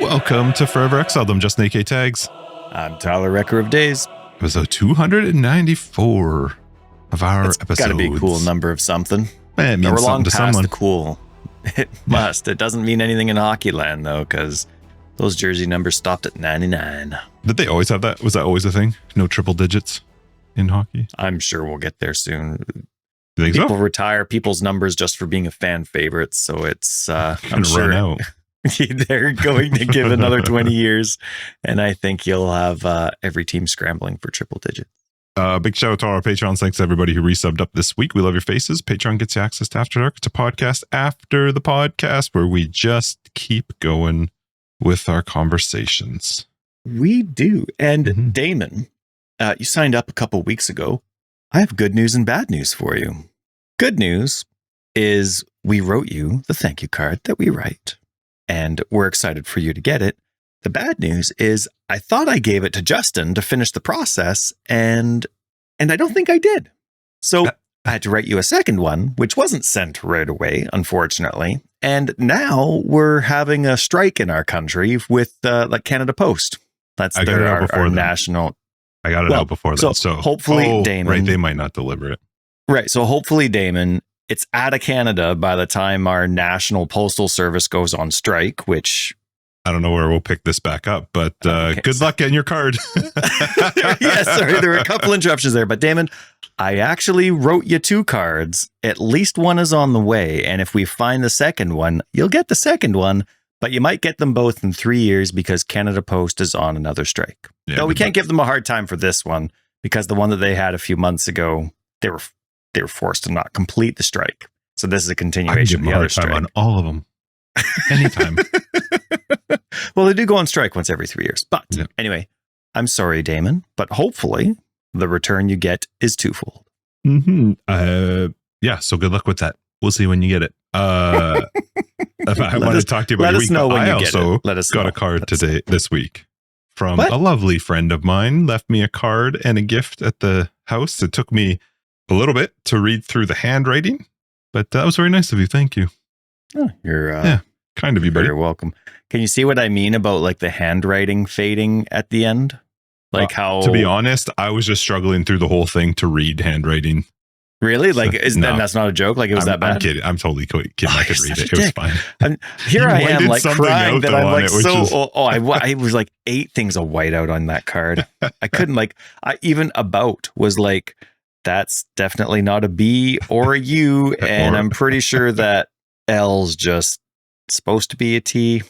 Welcome to Forever Exiled. I'm Justin AK Tags. I'm Tyler, Wrecker of Days. Episode 294 of our episodes. It's got to be a cool number of something. It means we're something long to past someone. the cool. It must. It doesn't mean anything in hockey land, though, because those jersey numbers stopped at 99. Did they always have that? Was that always a thing? No triple digits in hockey? I'm sure we'll get there soon. You think People so? retire people's numbers just for being a fan favorite, so it's I'm sure Run out. they're going to give another 20 years, and I think you'll have every team scrambling for triple digits. Big shout out to our Patreons. Thanks to everybody who resubbed up this week. We love your faces. Patreon gets you access to After Dark. It's a podcast after the podcast where we just keep going with our conversations. We do. And Damon, you signed up a couple weeks ago. I have good news and bad news for you. Good news is we wrote you the thank you card that we write, and we're excited for you to get it. The bad news is I thought I gave it to Justin to finish the process, and I don't think I did. So I had to write you a second one, which wasn't sent right away, unfortunately. And now we're having a strike in our country with like Canada Post. That's our national. I got it out before that. So hopefully, Damon. Right, they might not deliver it. Right. So hopefully, Damon, it's out of Canada by the time our national postal service goes on strike, which I don't know where we'll pick this back up, but good luck getting your card. Sorry, there were a couple interruptions there. But Damon, I actually wrote you 2 cards. At least one is on the way. And if we find the second one, you'll get the second one. But you might get them both in 3 years because Canada Post is on another strike. Yeah, no, we can't give them a hard time for this one because the one that they had a few months ago, they were forced to not complete the strike. So this is a continuation of the other strike. On all of them. Anytime. Well, they do go on strike once every 3 years. But anyway, I'm sorry, Damon, but hopefully the return you get is twofold. Yeah, so good luck with that. We'll see when you get it. I want to talk to you about your week. I also got a card this week from a lovely friend of mine. Left me a card and a gift at the house. It took me a little bit to read through the handwriting, but that was very nice of you. Thank you. Oh, you're kind of you, buddy. You're welcome. Can you see what I mean about like the handwriting fading at the end? Like how? To be honest, I was just struggling through the whole thing to read handwriting. Really? Like, that's not a joke? Like, it was that bad? I'm kidding. I'm totally kidding. I could read it. It was fine. I am, like, crying that I'm like so... I was like 8 things of whiteout on that card. I couldn't, even about was like, that's definitely not a B or a U, and I'm pretty sure that L's just supposed to be a T.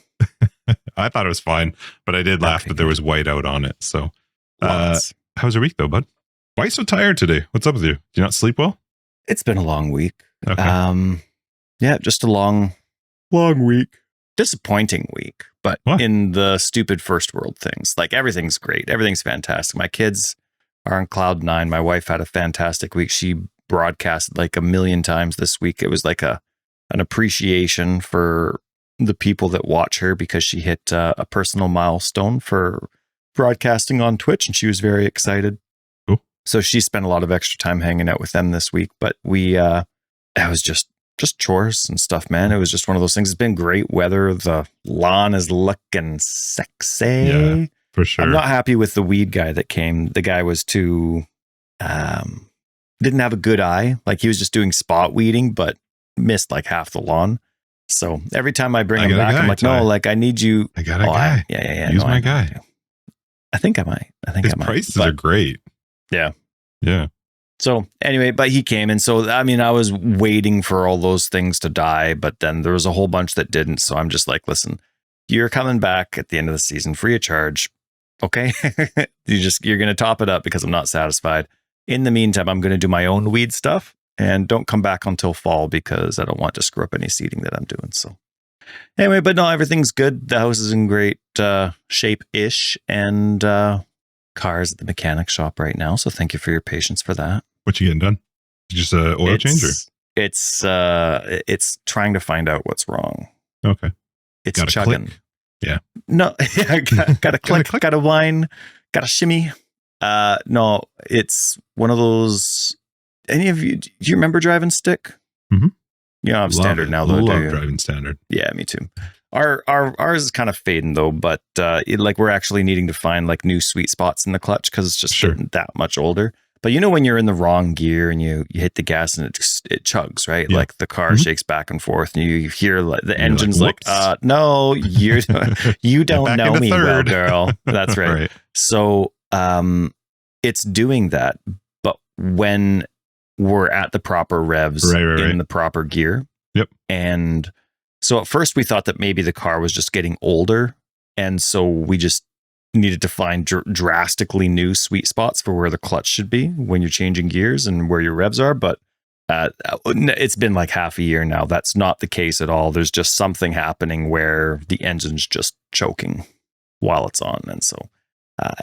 I thought it was fine, but I did laugh that there was whiteout on it. So, how was your week, though, bud? Why are you so tired today? What's up with you? Do you not sleep well? It's been a long week. Okay. Just a long week. Disappointing week, but in the stupid first world things. Like, everything's great. Everything's fantastic. My kids are on cloud 9. My wife had a fantastic week. She broadcasted like 1 million times this week. It was like an appreciation for the people that watch her because she hit a personal milestone for broadcasting on Twitch, and she was very excited. So she spent a lot of extra time hanging out with them this week, but it was just chores and stuff, man. It was just one of those things. It's been great weather. The lawn is looking sexy. Yeah, for sure. I'm not happy with the weed guy that came. The guy was too, didn't have a good eye. Like, he was just doing spot weeding, but missed like half the lawn. So every time I bring him back, I'm like, no, like, I need you. I got a guy. Yeah. Use my guy. I think I might. His prices are great. Yeah. So anyway, but he came. And so, I mean, I was waiting for all those things to die, but then there was a whole bunch that didn't. So I'm just like, listen, you're coming back at the end of the season free of charge. Okay. You're going to top it up because I'm not satisfied. In the meantime, I'm going to do my own weed stuff and don't come back until fall because I don't want to screw up any seeding that I'm doing. So anyway, but no, everything's good. The house is in great shape-ish, and cars at the mechanic shop right now. So thank you for your patience for that. What you getting done? Just a oil change? It's trying to find out what's wrong. Okay. It's chugging. Click. Yeah. No, got to click, got to whine, got to shimmy. No, it's one of those. Any of you, do you remember driving stick? Mm-hmm. You know, I'm standard now, though. I love driving standard. Yeah, me too. Ours is kind of fading though, but like we're actually needing to find like new sweet spots in the clutch because it's just getting that much older. But you know when you're in the wrong gear and you hit the gas and it chugs, right? Yeah. Like the car shakes back and forth and you hear like the engine's like no, you don't know me well, girl. That's right. Right. So it's doing that, but when we're at the proper revs in the proper gear. Yep. And so at first we thought that maybe the car was just getting older. And so we just needed to find drastically new sweet spots for where the clutch should be when you're changing gears and where your revs are. But it's been like half a year now. That's not the case at all. There's just something happening where the engine's just choking while it's on. And so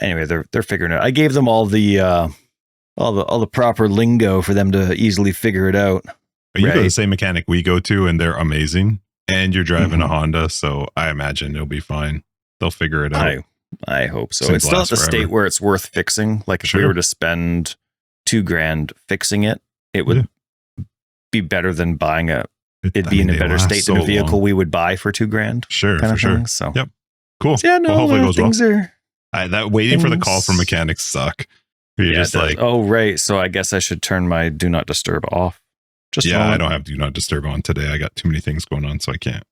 anyway, they're figuring it out. I gave them all the proper lingo for them to easily figure it out. You go to the same mechanic we go to, and they're amazing. And you're driving a Honda, so I imagine it'll be fine. They'll figure it out. I hope so. It's still at the state where it's worth fixing. Like if we were to spend $2,000 fixing it, it would be better than buying it'd be in a better state than a vehicle we would buy for $2,000. Sure, for sure. So yep, cool. So, yeah, no, hopefully it goes things well. That waiting for the call from mechanics suck. You're just like, oh right. So I guess I should turn my do not disturb off. I don't have do not disturb on today. I got too many things going on, so I can't.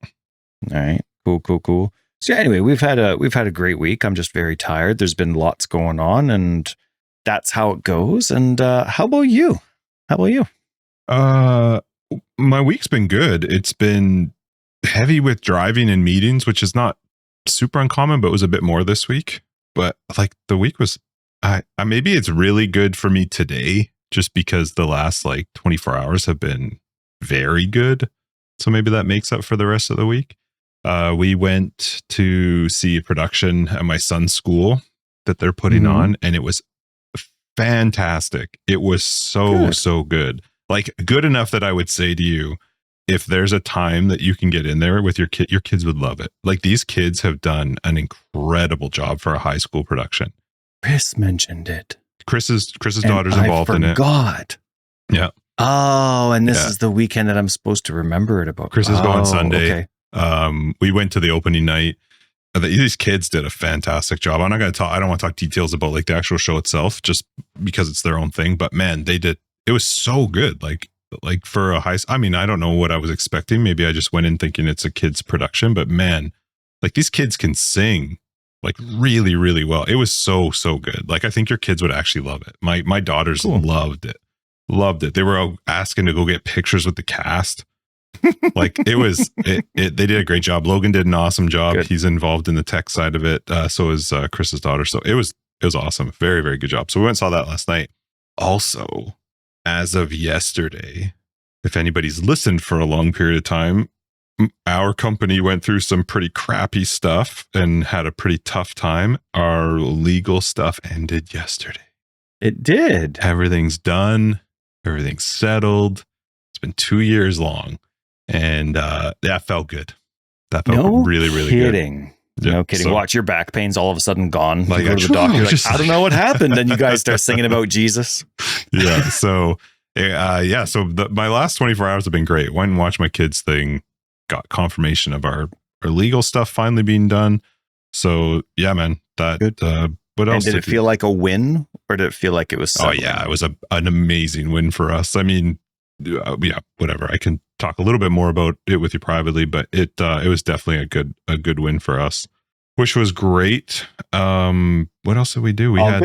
All right, cool. So anyway, we've had a great week. I'm just very tired. There's been lots going on, and that's how it goes. And how about you? My week's been good. It's been heavy with driving and meetings, which is not super uncommon, but it was a bit more this week. But like the week was, maybe it's really good for me today, just because the last like 24 hours have been very good. So maybe that makes up for the rest of the week. We went to see a production at my son's school that they're putting on, and it was fantastic. It was so good. Like good enough that I would say to you, if there's a time that you can get in there with your kids would love it. Like these kids have done an incredible job for a high school production. Chris mentioned it. Chris's daughter's involved in it. God. Yeah. Oh, and this is the weekend that I'm supposed to remember it about. Chris is going Sunday. Okay. We went to the opening night. These kids did a fantastic job. I'm not going to talk. I don't want to talk details about like the actual show itself, just because it's their own thing. But man, they did. It was so good. Like for a high. I mean, I don't know what I was expecting. Maybe I just went in thinking it's a kid's production. But man, like these kids can sing like really, really well. It was so good. Like I think your kids would actually love it. My daughters loved it. They were all asking to go get pictures with the cast. Like it was, they did a great job. Logan did an awesome job. Good. He's involved in the tech side of it. So is Chris's daughter. So it was awesome. Very, very good job. So we went and saw that last night. Also, as of yesterday, if anybody's listened for a long period of time, our company went through some pretty crappy stuff and had a pretty tough time. Our legal stuff ended yesterday. It did. Everything's done. Everything's settled. It's been 2 years long. And that felt good. That felt really, really kidding. Good. No kidding. So, watch your back pain's all of a sudden gone. Like, you go to the doctor, you're like, I don't know what happened. And you guys start singing about Jesus. Yeah. So, So my last 24 hours have been great. Went and watched my kids' thing. Got confirmation of our legal stuff finally being done. So yeah, man. That what else? And did it feel like a win, or did it feel like it was? Oh yeah, it was an amazing win for us. I mean, whatever. I can talk a little bit more about it with you privately, but it was definitely a good win for us, which was great. What else did we do? We had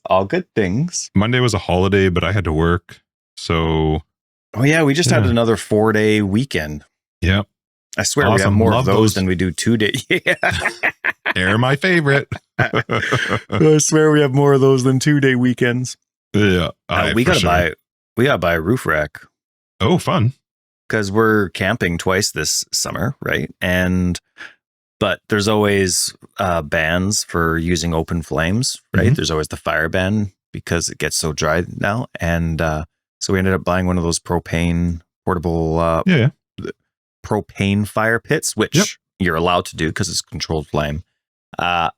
all good things. Monday was a holiday, but I had to work. So oh yeah, we just had another 4-day weekend. Yeah. I swear we have more of those than we do 2-day. They're my favorite. I swear we have more of those than 2-day weekends. Yeah. We gotta buy a roof rack. Oh, fun. Because we're camping twice this summer, right? But there's always bans for using open flames, right? Mm-hmm. There's always the fire ban because it gets so dry now. And so we ended up buying one of those portable propane fire pits, which you're allowed to do because it's controlled flame. But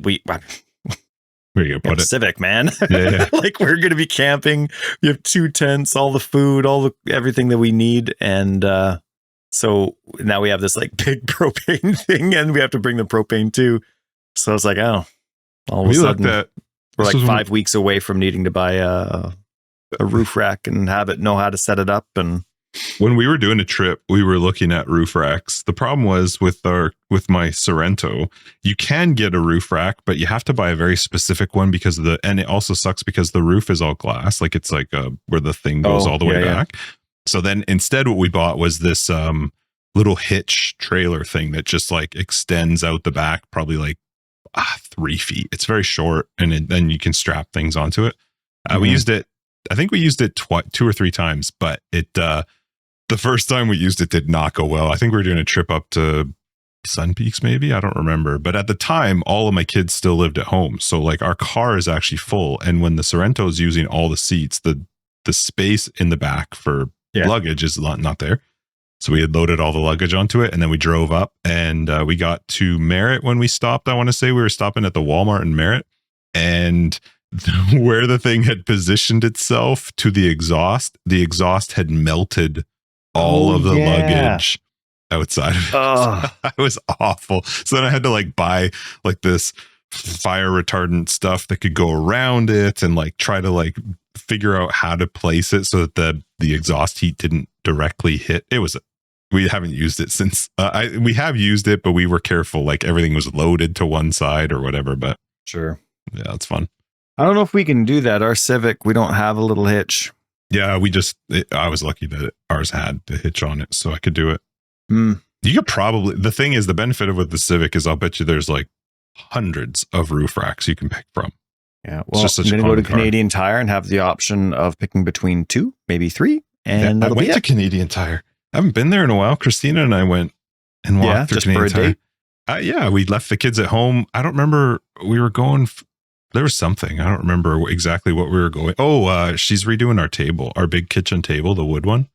where you gonna put it? Civic, man. Yeah. Like we're gonna be camping. We have 2 tents, all the food, everything that we need, and So now we have this like big propane thing, and we have to bring the propane too. So I was like, oh, all of a sudden we're like 5 weeks away from needing to buy a roof rack and know how to set it up. And when we were doing a trip, we were looking at roof racks. The problem was with my Sorrento, you can get a roof rack, but you have to buy a very specific one because and it also sucks because the roof is all glass. Like it's like where the thing goes all the way back. So then instead what we bought was this little hitch trailer thing that just like extends out the back, probably like 3 feet. It's very short, and then you can strap things onto it. We used it. I think we used it 2 or 3 times, but the first time we used it did not go well. I think we were doing a trip up to Sun Peaks, maybe. I don't remember. But at the time, all of my kids still lived at home. So like our car is actually full. And when the Sorrento is using all the seats, the space in the back for luggage is not there. So we had loaded all the luggage onto it, and then we drove up, and we got to Merritt when we stopped. I want to say we were stopping at the Walmart in Merritt, and where the thing had positioned itself to the exhaust had melted all of the luggage outside of it. It was awful. So then I had to like buy like this fire retardant stuff that could go around it and like try to like figure out how to place it so that the exhaust heat didn't directly hit. We haven't used it since we have used it, but we were careful. Like everything was loaded to one side or whatever, but sure. Yeah, it's fun. I don't know if we can do that. Our Civic, we don't have a little hitch. Yeah, I was lucky that ours had the hitch on it, so I could do it. You could probably, the thing is, the benefit of with the Civic is I'll bet you there's like hundreds of roof racks you can pick from. Yeah, well, I'm going to go to Canadian Tire and have the option of picking between 2, maybe 3. And I went to Canadian Tire. I haven't been there in a while. Christina and I went and walked through Canadian Tire. Yeah, we left the kids at home. I don't remember. We were going... There was something. I don't remember exactly what we were going. She's redoing our table, our big kitchen table, the wood one.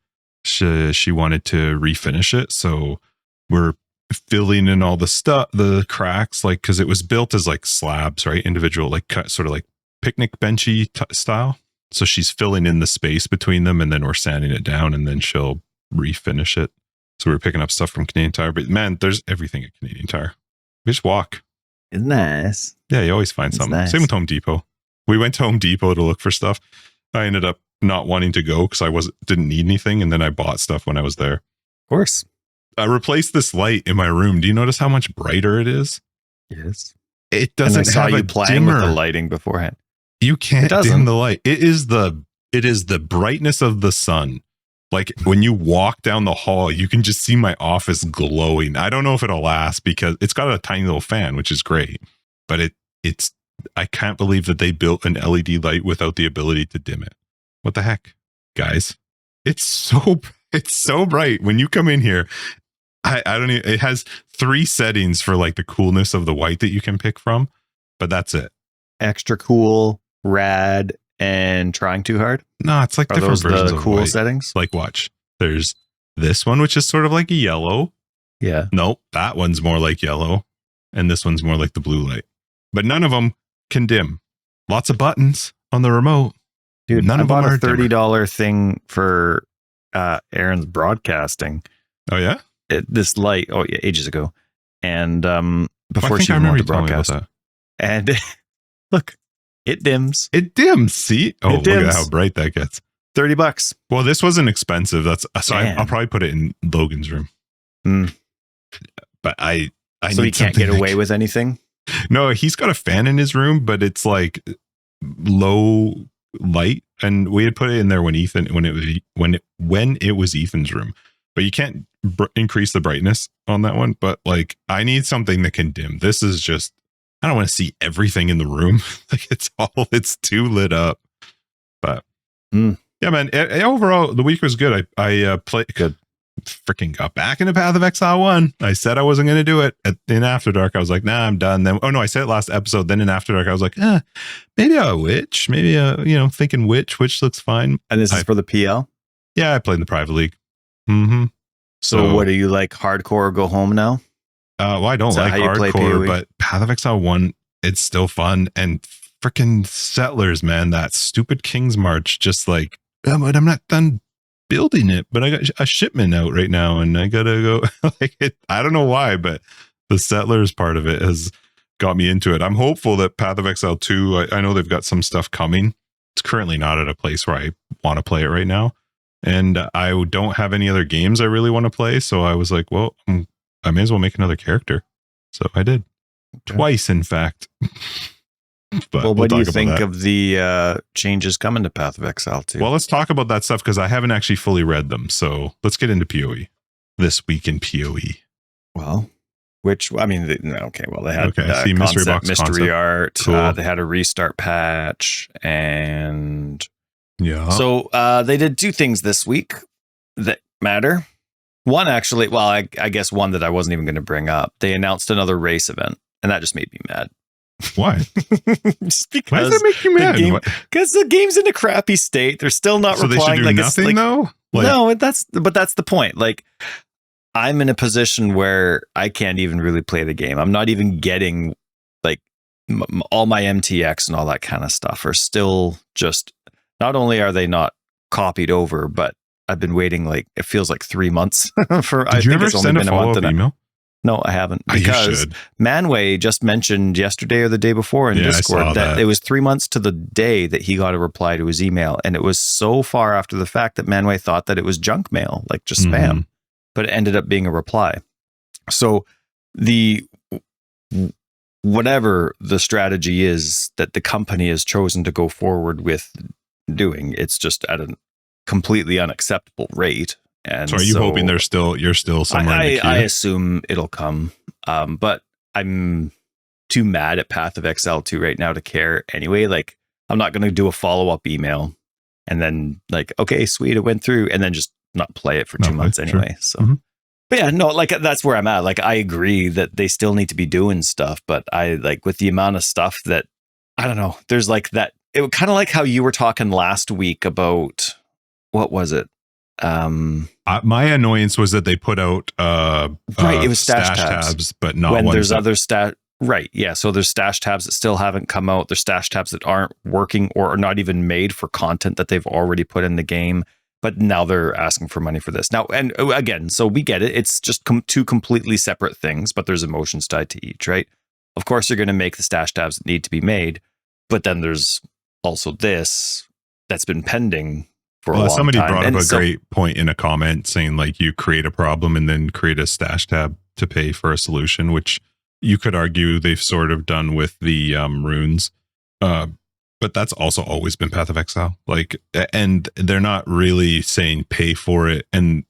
She wanted to refinish it. So we're filling in all the stuff, the cracks, like, cause it was built as like slabs, right? Individual, like cut, sort of like picnic benchy style. So she's filling in the space between them, and then we're sanding it down, and then she'll refinish it. So we're picking up stuff from Canadian Tire, but man, there's everything at Canadian Tire. We just walk. It's nice. Yeah, you always find something. Nice. Same with Home Depot. We went to Home Depot to look for stuff. I ended up not wanting to go because I didn't need anything, and then I bought stuff when I was there. Of course. I replaced this light in my room. Do you notice how much brighter it is? Yes. It doesn't have a playing dimmer. With the lighting beforehand. You can't dim the light. It is the brightness of the sun. Like when you walk down the hall, you can just see my office glowing. I don't know if it'll last because it's got a tiny little fan, which is great. But I can't believe that they built an LED light without the ability to dim it. What the heck, guys? It's so bright. When you come in here, I don't even, it has 3 settings for like the coolness of the white that you can pick from, but that's it. Extra cool, rad, and trying too hard. No, it's like different versions the of cool white. Settings. Like watch, there's this one, which is sort of like a yellow. Yeah. Nope, that one's more like yellow, and this one's more like the blue light. But none of them can dim. Lots of buttons on the remote. Dude, I bought a $30 thing for Aaron's broadcasting. Oh yeah, this light. Oh yeah, ages ago, and before she wanted to broadcast. And look, it dims. It dims. See? Oh, look at how bright that gets. $30. Well, this wasn't expensive. That's so I'll probably put it in Logan's room. But I so he can't get away with anything. No, he's got a fan in his room, but it's like low light, and we had put it in there when it was Ethan's room. But you can't increase the brightness on that one. But like, I need something that can dim. This is just, I don't want to see everything in the room. Like it's too lit up. But yeah, man. Overall, the week was good. I played good. Freaking got back into Path of Exile 1. I said I wasn't going to do it in After Dark. I was like, nah, I'm done. Then, I said it last episode. Then in After Dark, I was like, maybe a Witch. Maybe thinking Witch looks fine. And this is for the PL? Yeah, I played in the private league. So what are you like, hardcore or go home now? Well, I don't like hardcore, but Path of Exile 1, it's still fun. And freaking Settlers, man, that stupid King's March, just like, but I'm not done building it, but I got a shipment out right now and I gotta go. I don't know why, but the Settlers part of it has got me into it. I'm hopeful that Path of Exile 2, I know they've got some stuff coming. It's currently not at a place where I want to play it right now. And I don't have any other games I really want to play. So I was like, well, I may as well make another character. So I did. Okay. Twice, in fact. But well, what do you think of the changes coming to Path of Exile 2? Well, let's talk about that stuff because I haven't actually fully read them. So let's get into PoE. This week in PoE. Well, they had mystery art. Cool. They had a restart patch, and so they did two things this week that matter. One, actually, well, I guess one that I wasn't even going to bring up. They announced another race event, and that just made me mad. Why? Just because. Why does that make you mad? Because the game's in a crappy state. They're still not replying. They should do nothing, though? No, that's the point. Like, I'm in a position where I can't even really play the game. I'm not even getting, like, all my MTX and all that kind of stuff are still just, not only are they not copied over, but I've been waiting, like, it feels like 3 months for, Did you ever send a follow-up email? No, I haven't. Because Manway just mentioned yesterday or the day before in Discord that it was 3 months to the day that he got a reply to his email. And it was so far after the fact that Manway thought that it was junk mail, like just spam. But it ended up being a reply. So whatever the strategy is that the company has chosen to go forward with doing, it's just at a completely unacceptable rate. And so are you hoping you're still somewhere in the queue? I assume it'll come. But I'm too mad at Path of Exile 2 right now to care anyway. Like, I'm not going to do a follow-up email and then like, okay, sweet, it went through, and then just not play it for 2 months anyway. Sure. So, but yeah, no, like that's where I'm at. Like, I agree that they still need to be doing stuff, but I like with the amount of stuff that, I don't know, there's like that, it kind of like how you were talking last week about, what was it? My annoyance was that they put out it was stash tabs, but not when ones there's other stash. Right, yeah. So there's stash tabs that still haven't come out. There's stash tabs that aren't working or are not even made for content that they've already put in the game. But now they're asking for money for this. Now, and again, so we get it. It's just two completely separate things, but there's emotions tied to each, right? Of course, you're going to make the stash tabs that need to be made, but then there's also this that's been pending for a long somebody time. Brought up a great point in a comment saying like you create a problem and then create a stash tab to pay for a solution, which you could argue they've sort of done with the runes. But that's also always been Path of Exile. Like, and they're not really saying pay for it, and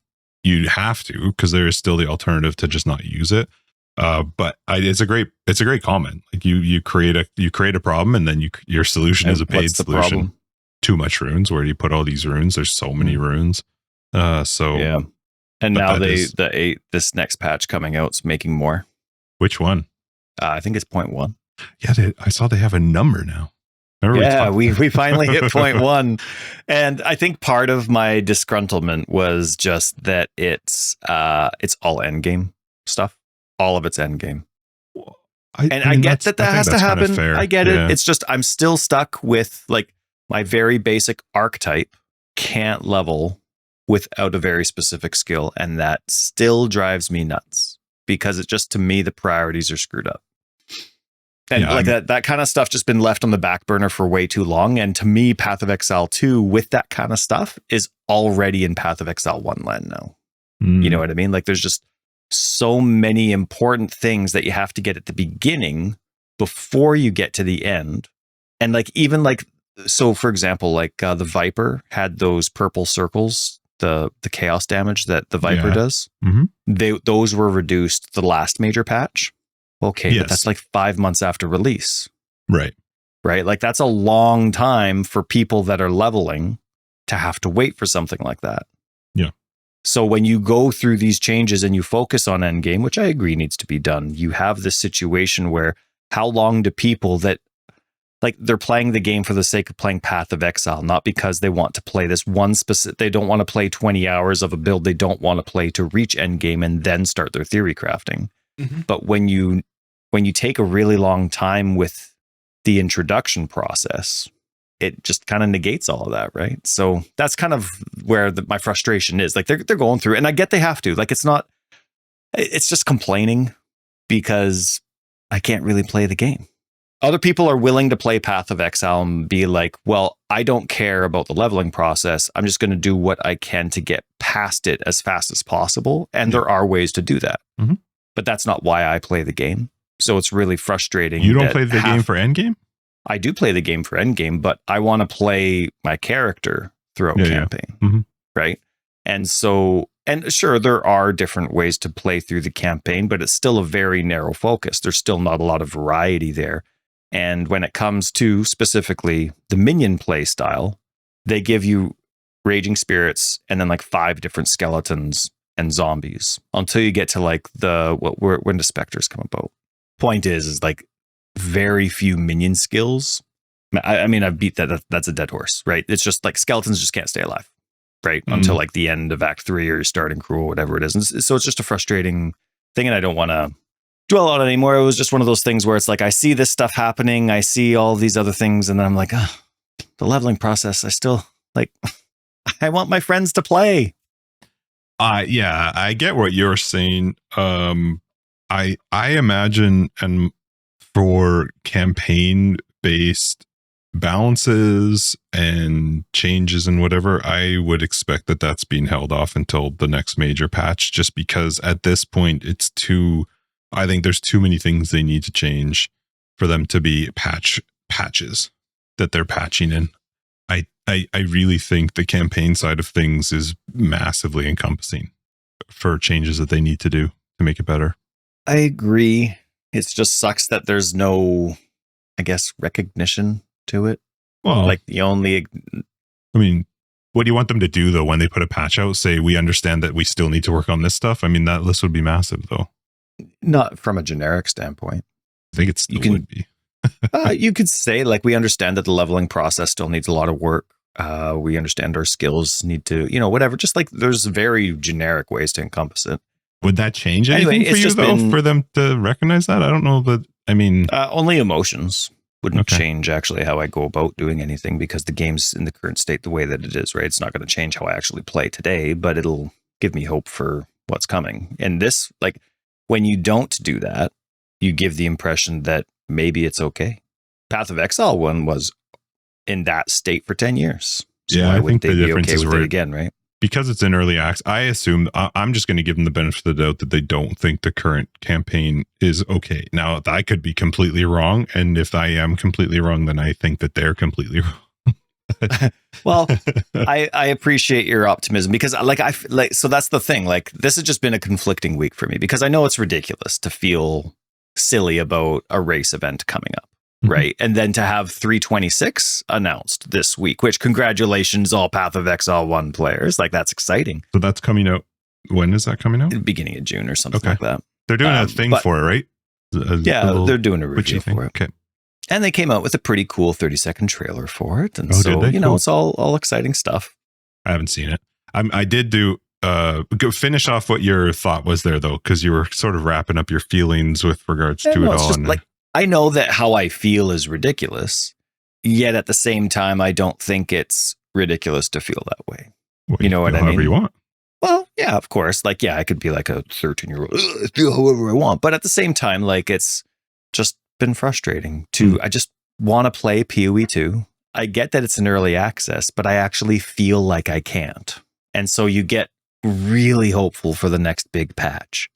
you have to because there is still the alternative to just not use it. But it's a great comment. Like you create a problem, and then your solution is a paid solution. Problem? Too much runes. Where do you put all these runes? There's so many runes. So yeah. And now this next patch coming out is making more. Which one? I think it's 0.1. Yeah, I saw they have a number now. We finally hit 0.1. And I think part of my disgruntlement was just that it's all endgame stuff. All of it's endgame. I get that has to happen. I get it. It's just I'm still stuck with like my very basic archetype can't level without a very specific skill. And that still drives me nuts because it just, to me, the priorities are screwed up. And that kind of stuff just been left on the back burner for way too long. And to me, Path of Exile 2 with that kind of stuff is already in Path of Exile 1 land now. You know what I mean? Like there's just so many important things that you have to get at the beginning before you get to the end. And like, even like, so for example, like the Viper had those purple circles, the chaos damage that the Viper does. Those were reduced the last major patch. Okay, but that's like 5 months after release. Right. Like that's a long time for people that are leveling to have to wait for something like that. Yeah. So when you go through these changes and you focus on endgame, which I agree needs to be done, you have this situation where how long do people that like they're playing the game for the sake of playing Path of Exile, not because they want to play this one specific, they don't want to play 20 hours of a build they don't want to play to reach endgame and then start their theory crafting. But when you take a really long time with the introduction process, it just kind of negates all of that, right? So that's kind of where my frustration is. Like they're going through, and I get they have to. Like it's just complaining because I can't really play the game. Other people are willing to play Path of Exile and be like, well, I don't care about the leveling process. I'm just going to do what I can to get past it as fast as possible. And there are ways to do that. Mm-hmm. But that's not why I play the game. So it's really frustrating. You don't play the game for Endgame? I do play the game for Endgame, but I want to play my character throughout campaign. Mm-hmm. Right? And so, and sure, there are different ways to play through the campaign, but it's still a very narrow focus. There's still not a lot of variety there. And when it comes to specifically the minion play style, they give you raging spirits and then like 5 different skeletons and zombies until you get to like when do specters come about. Point is like very few minion skills. I mean, I've beat that. That's a dead horse, right? It's just like skeletons just can't stay alive, right? Mm-hmm. Until like the end of Act 3 or you're starting cruel, whatever it is. And so it's just a frustrating thing, and I don't want to dwell on it anymore. It was just one of those things where it's like I see this stuff happening, I see all these other things, and then I'm like, oh, the leveling process. I still like. I want my friends to play. Yeah, I get what you're saying. I imagine, and for campaign-based balances and changes and whatever, I would expect that that's being held off until the next major patch, just because at this point I think there's too many things they need to change for them to be patches that they're patching in. I really think the campaign side of things is massively encompassing for changes that they need to do to make it better. I agree. It just sucks that there's no, I guess, recognition to it. Well, like I mean, what do you want them to do though when they put a patch out? Say, we understand that we still need to work on this stuff. I mean, that list would be massive though. Not from a generic standpoint. I think it still would be. You could say, like, we understand that the leveling process still needs a lot of work. We understand our skills need to, whatever. Just like there's very generic ways to encompass it. Would that change anything for you, though, for them to recognize that? I don't know, but I mean... only emotions wouldn't change, actually, how I go about doing anything, because the game's in the current state the way that it is, right? It's not going to change how I actually play today, but it'll give me hope for what's coming. And this, like, when you don't do that, you give the impression that maybe it's okay. Path of Exile one was in that state for 10 years. So yeah, I think the difference is right again, right? Because it's in early access. I assume I'm just going to give them the benefit of the doubt that they don't think the current campaign is okay. Now, I could be completely wrong, and if I am completely wrong, then I think that they're completely wrong. Well, I appreciate your optimism, because so that's the thing. Like, this has just been a conflicting week for me, because I know it's ridiculous to feel silly about a race event coming up. Right. And then to have 326 announced this week, which congratulations, all Path of Exile 1 players. Like, that's exciting. So that's coming out. When is that coming out? Beginning of June or something like that. They're doing a thing for it, right? They're doing a review for it. Okay. And they came out with a pretty cool 30-second trailer for it. And so, cool. It's all exciting stuff. I haven't seen it. I did do go finish off what your thought was there, though, because you were sort of wrapping up your feelings with regards to it all. Just like, I know that how I feel is ridiculous, yet at the same time, I don't think it's ridiculous to feel that way. Well, you know what I mean? However you want. Well, yeah, of course. Like, yeah, I could be like a 13-year-old, feel however I want. But at the same time, like, it's just been frustrating I just want to play PoE 2. I get that it's an early access, but I actually feel like I can't. And so you get really hopeful for the next big patch.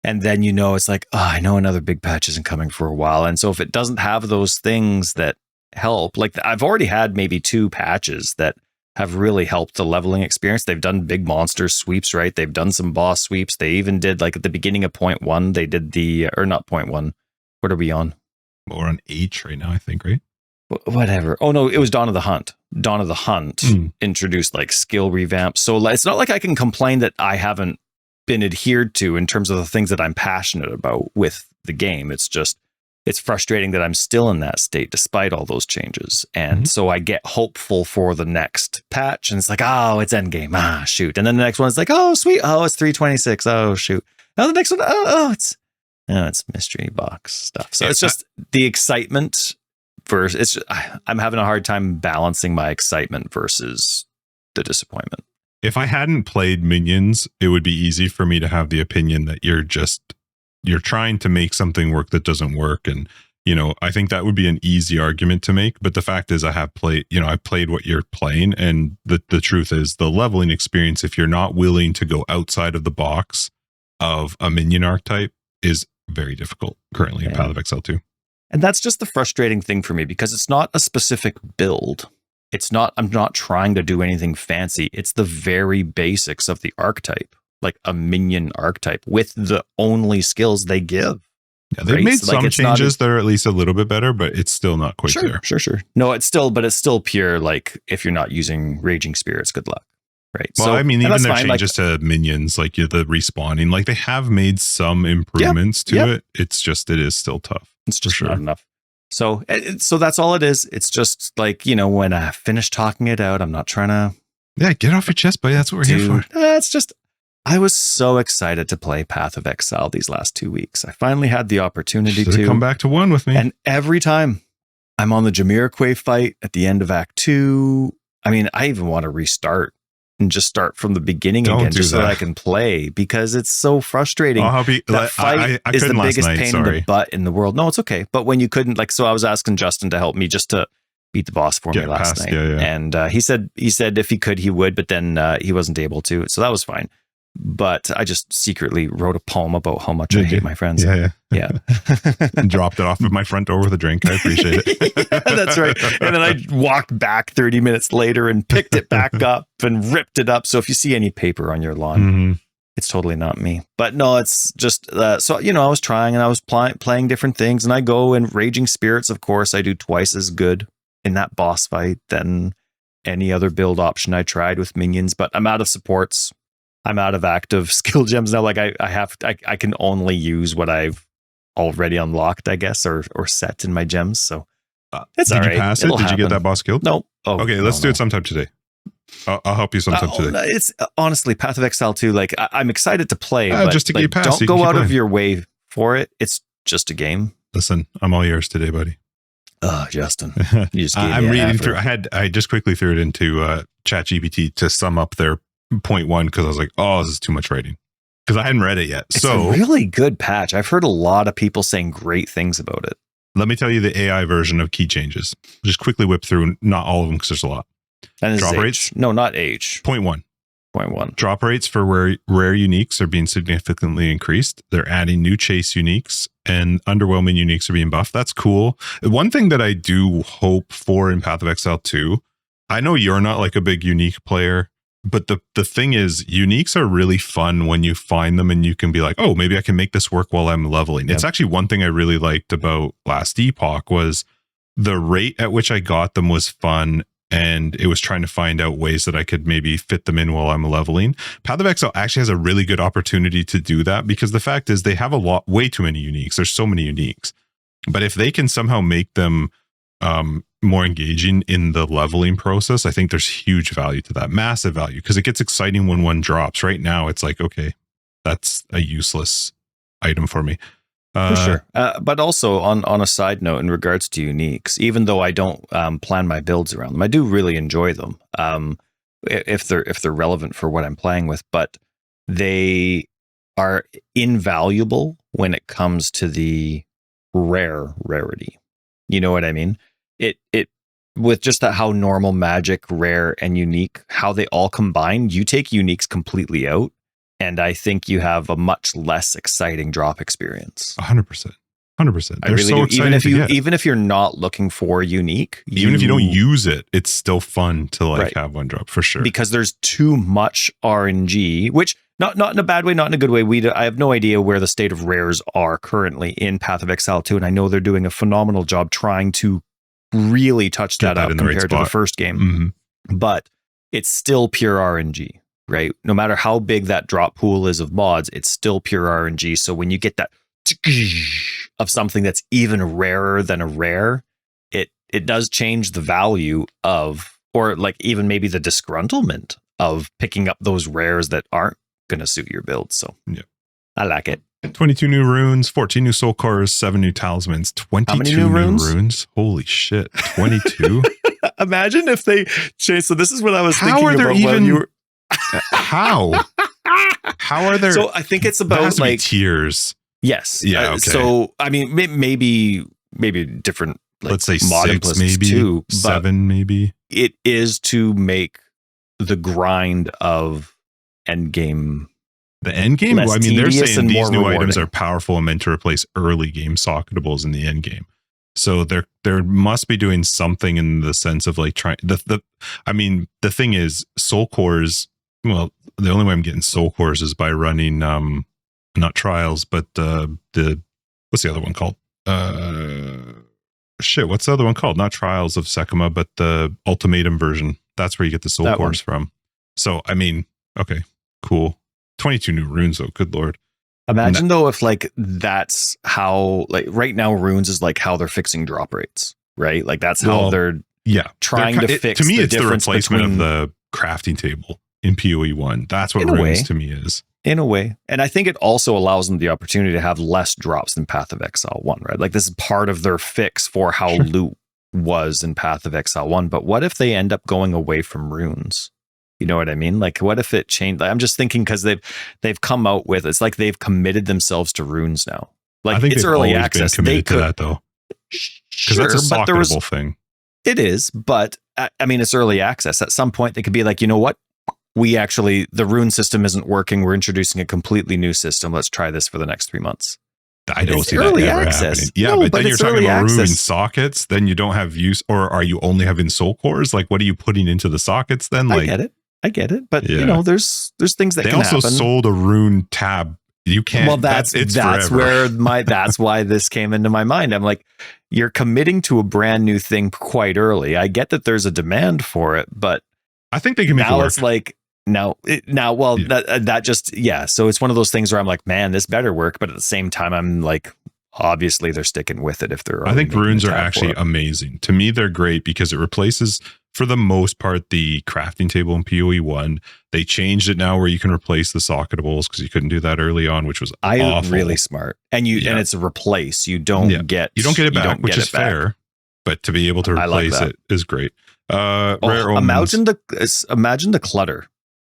And then, it's like, I know another big patch isn't coming for a while. And so if it doesn't have those things that help, like I've already had maybe 2 patches that have really helped the leveling experience. They've done big monster sweeps, right? They've done some boss sweeps. They even did, like, at the beginning of point 1, they did or not point 1. What are we on? We're on H right now, I think, right? Whatever. Oh, no, it was Dawn of the Hunt. Dawn of the Hunt introduced like skill revamps. So it's not like I can complain that I haven't been adhered to in terms of the things that I'm passionate about with the game. It's just, it's frustrating that I'm still in that state despite all those changes. And so I get hopeful for the next patch, and it's like, oh, it's Endgame. Ah, shoot. And then the next one is like, oh, sweet. Oh, it's 326. Oh, shoot. Now the next one, it's mystery box stuff. So it's just the excitement I'm having a hard time balancing my excitement versus the disappointment. If I hadn't played minions, it would be easy for me to have the opinion that you're trying to make something work that doesn't work. And, I think that would be an easy argument to make. But the fact is I played what you're playing. And the truth is the leveling experience, if you're not willing to go outside of the box of a minion archetype, is very difficult currently in Path of Exile 2. And that's just the frustrating thing for me, because it's not a specific build. I'm not trying to do anything fancy. It's the very basics of the archetype, like a minion archetype with the only skills they give. Yeah, they've made some changes that are at least a little bit better, but it's still not quite there. Sure. No, it's still pure, like, if you're not using Raging Spirits, good luck. Right. Well, I mean, even their changes to minions, like the respawning, like they have made some improvements to it. It's just, it is still tough. It's just not enough. So that's all it is. It's just like, when I finish talking it out, I'm not trying to. Yeah, get off your chest, buddy. That's what we're here for. It's just, I was so excited to play Path of Exile these last 2 weeks. I finally had the opportunity to come back to 1 with me. And every time I'm on the Jamiroquai fight at the end of Act 2, I mean, I even want to restart and just start from the beginning again, just so that I can play, because it's so frustrating. I'll help you. That fight is the biggest pain in the butt in the world. No, it's okay. But when you couldn't, so I was asking Justin to help me just to beat the boss for me last night. Yeah. And he said if he could, he would, but then he wasn't able to. So that was fine. But I just secretly wrote a poem about how much I hate my friends. Yeah. And dropped it off at my front door with a drink. I appreciate it. Yeah, that's right. And then I walked back 30 minutes later and picked it back up and ripped it up. So if you see any paper on your lawn, it's totally not me. But no, it's just, so, I was trying and I was playing different things, and I go in Raging Spirits. Of course, I do twice as good in that boss fight than any other build option I tried with minions, but I'm out of supports. I'm out of active skill gems now. Like I can only use what I've already unlocked, I guess, or set in my gems. So it's all right. Did you pass it? Did you get that boss killed? No. Oh, okay, let's do it sometime today. I'll help you sometime today. It's honestly Path of Exile 2. Like I'm excited to play, but just to get past, don't go out of your way for it. It's just a game. Listen, I'm all yours today, buddy. Justin, you just I'm reading through. I just quickly threw it into ChatGPT to sum up their point 1, because I was like, oh, this is too much writing, because I hadn't read it yet. It's a really good patch. I've heard a lot of people saying great things about it. Let me tell you the AI version of key changes. Just quickly whip through, not all of them, because there's a lot. And drop rates? No, not H. Point 1. Drop rates for rare uniques are being significantly increased. They're adding new chase uniques, and underwhelming uniques are being buffed. That's cool. One thing that I do hope for in Path of Exile 2, I know you're not like a big unique player, but the thing is, uniques are really fun when you find them and you can be like, oh, maybe I can make this work while I'm leveling. Yep. It's actually one thing I really liked about Last Epoch was the rate at which I got them was fun, and it was trying to find out ways that I could maybe fit them in while I'm leveling. Path of Exile actually has a really good opportunity to do that, because the fact is they have way too many uniques. There's so many uniques. But if they can somehow make them more engaging in the leveling process, I think there's huge value to that, massive value, because it gets exciting when one drops. Right now, it's like, okay, that's a useless item for me. For sure. But also on a side note, in regards to uniques, even though I don't plan my builds around them, I do really enjoy them if they're relevant for what I'm playing with. But they are invaluable when it comes to the rarity. You know what I mean? It with just how normal, magic, rare, and unique, how they all combine, you take uniques completely out, and I think you have a much less exciting drop experience. 100%. 100%. I really do. Even if you're not looking for unique, even if you don't use it, it's still fun to have one drop for sure. Because there's too much RNG, which not in a bad way, not in a good way. I have no idea where the state of rares are currently in Path of Exile 2, and I know they're doing a phenomenal job trying to really touch that up compared to the first game. Mm-hmm. But it's still pure RNG, right? No matter how big that drop pool is of mods, it's still pure RNG. So when you get that of something that's even rarer than a rare, it does change the value of, or like even maybe the disgruntlement of picking up those rares that aren't going to suit your build. So yeah, I like it. 22 new runes, 14 new soul cores, 7 new talismans, 22 new runes. Holy shit, 22. Imagine if they changed. So this is what I was thinking are there about even, when you were. How are there? So I think it's about like tiers. Yes. Yeah. Okay. So I mean, maybe different. Like, let's say mod 6, maybe too, 7, maybe. It is to make the grind of Endgame. The Endgame? Well, I mean, they're saying these new items are powerful and meant to replace early game socketables in the Endgame. So there must be doing something in the sense of like trying I mean, the thing is soul cores. Well, the only way I'm getting soul cores is by running not trials, but the what's the other one called? What's the other one called? Not Trials of Sekima, but the Ultimatum version. That's where you get the soul cores from. So, I mean, okay, cool. 22 new runes, though. Good Lord. Imagine, though, if like that's how, like right now, runes is like how they're fixing drop rates, right? Like that's how they're trying to fix. To me, it's the difference replacement of the crafting table in PoE 1. That's what runes to me is. In a way. And I think it also allows them the opportunity to have less drops than Path of Exile 1, right? Like this is part of their fix for how loot was in Path of Exile 1. But what if they end up going away from runes? You know what I mean? Like what if it changed? I'm just thinking because they've come out with, it's like they've committed themselves to runes now. Like it's early access. They could, to that though. Because that's a socketable thing. It is, but I mean, it's early access. At some point they could be like, you know what? The rune system isn't working. We're introducing a completely new system. Let's try this for the next 3 months. I don't see that ever happening. Yeah, but then you're talking about removing sockets. Then you don't have use, or are you only having soul cores? Like, what are you putting into the sockets then? Like, I get it. But you know, there's things that can happen. They also sold a rune tab. You can't. Well, that's where that's why this came into my mind. I'm like, you're committing to a brand new thing quite early. I get that there's a demand for it, but I think they can make it work. It's like. That just, so it's one of those things where I'm like, man, this better work. But at the same time, I'm like, obviously they're sticking with it if they're. I think runes are actually amazing. To me, they're great because it replaces, for the most part, the crafting table in PoE 1. They changed it now where you can replace the socketables because you couldn't do that early on, which was awful. Really smart. And and it's a replace. You don't get it back, which is fair. But to be able to replace it is great. Rare imagine the clutter.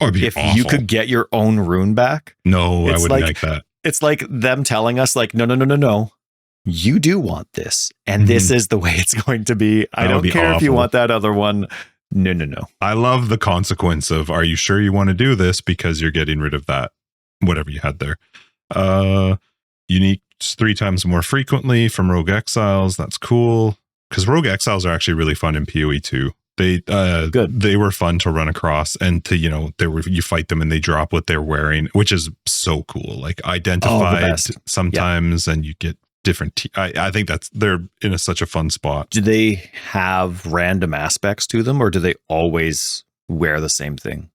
If awful. You could get your own rune back. No, I wouldn't like that. It's like them telling us like, no. You do want this. And this is the way it's going to be. I don't care if you want that other one. No. I love the consequence of, are you sure you want to do this? Because you're getting rid of that, whatever you had there. Unique 3 times more frequently from Rogue Exiles. That's cool. Because Rogue Exiles are actually really fun in PoE 2. They were fun to run across and to, you fight them and they drop what they're wearing, which is so cool. Like identified sometimes and you get different. I think they're in such a fun spot. Do they have random aspects to them or do they always wear the same thing?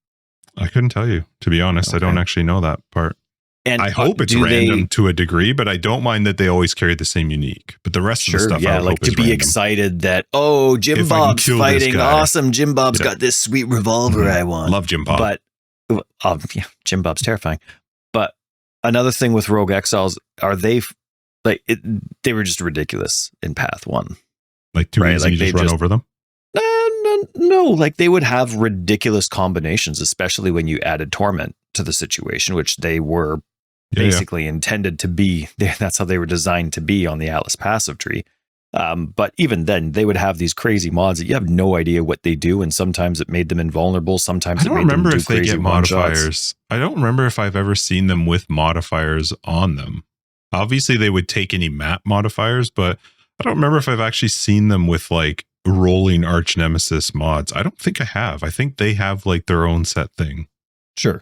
I couldn't tell you, to be honest. Okay. I don't actually know that part. And I hope it's random to a degree, but I don't mind that they always carry the same unique. But the rest of the stuff, I like to be random. Excited that Jim Bob's fighting, awesome. Jim Bob's got this sweet revolver I want. Love Jim Bob, but Jim Bob's terrifying. But another thing with Rogue Exiles, are they they were just ridiculous in Path 1, like too easy, you just run over them. No, like they would have ridiculous combinations, especially when you added Torment to the situation, which they were. Basically intended to be. That's how they were designed to be on the Atlas passive tree. But even then, they would have these crazy mods that you have no idea what they do, and sometimes it made them invulnerable. Sometimes I don't remember if they get modifiers. I don't remember if I've ever seen them with modifiers on them. Obviously, they would take any map modifiers, but I don't remember if I've actually seen them with like rolling arch nemesis mods. I don't think I have. I think they have like their own set thing. Sure.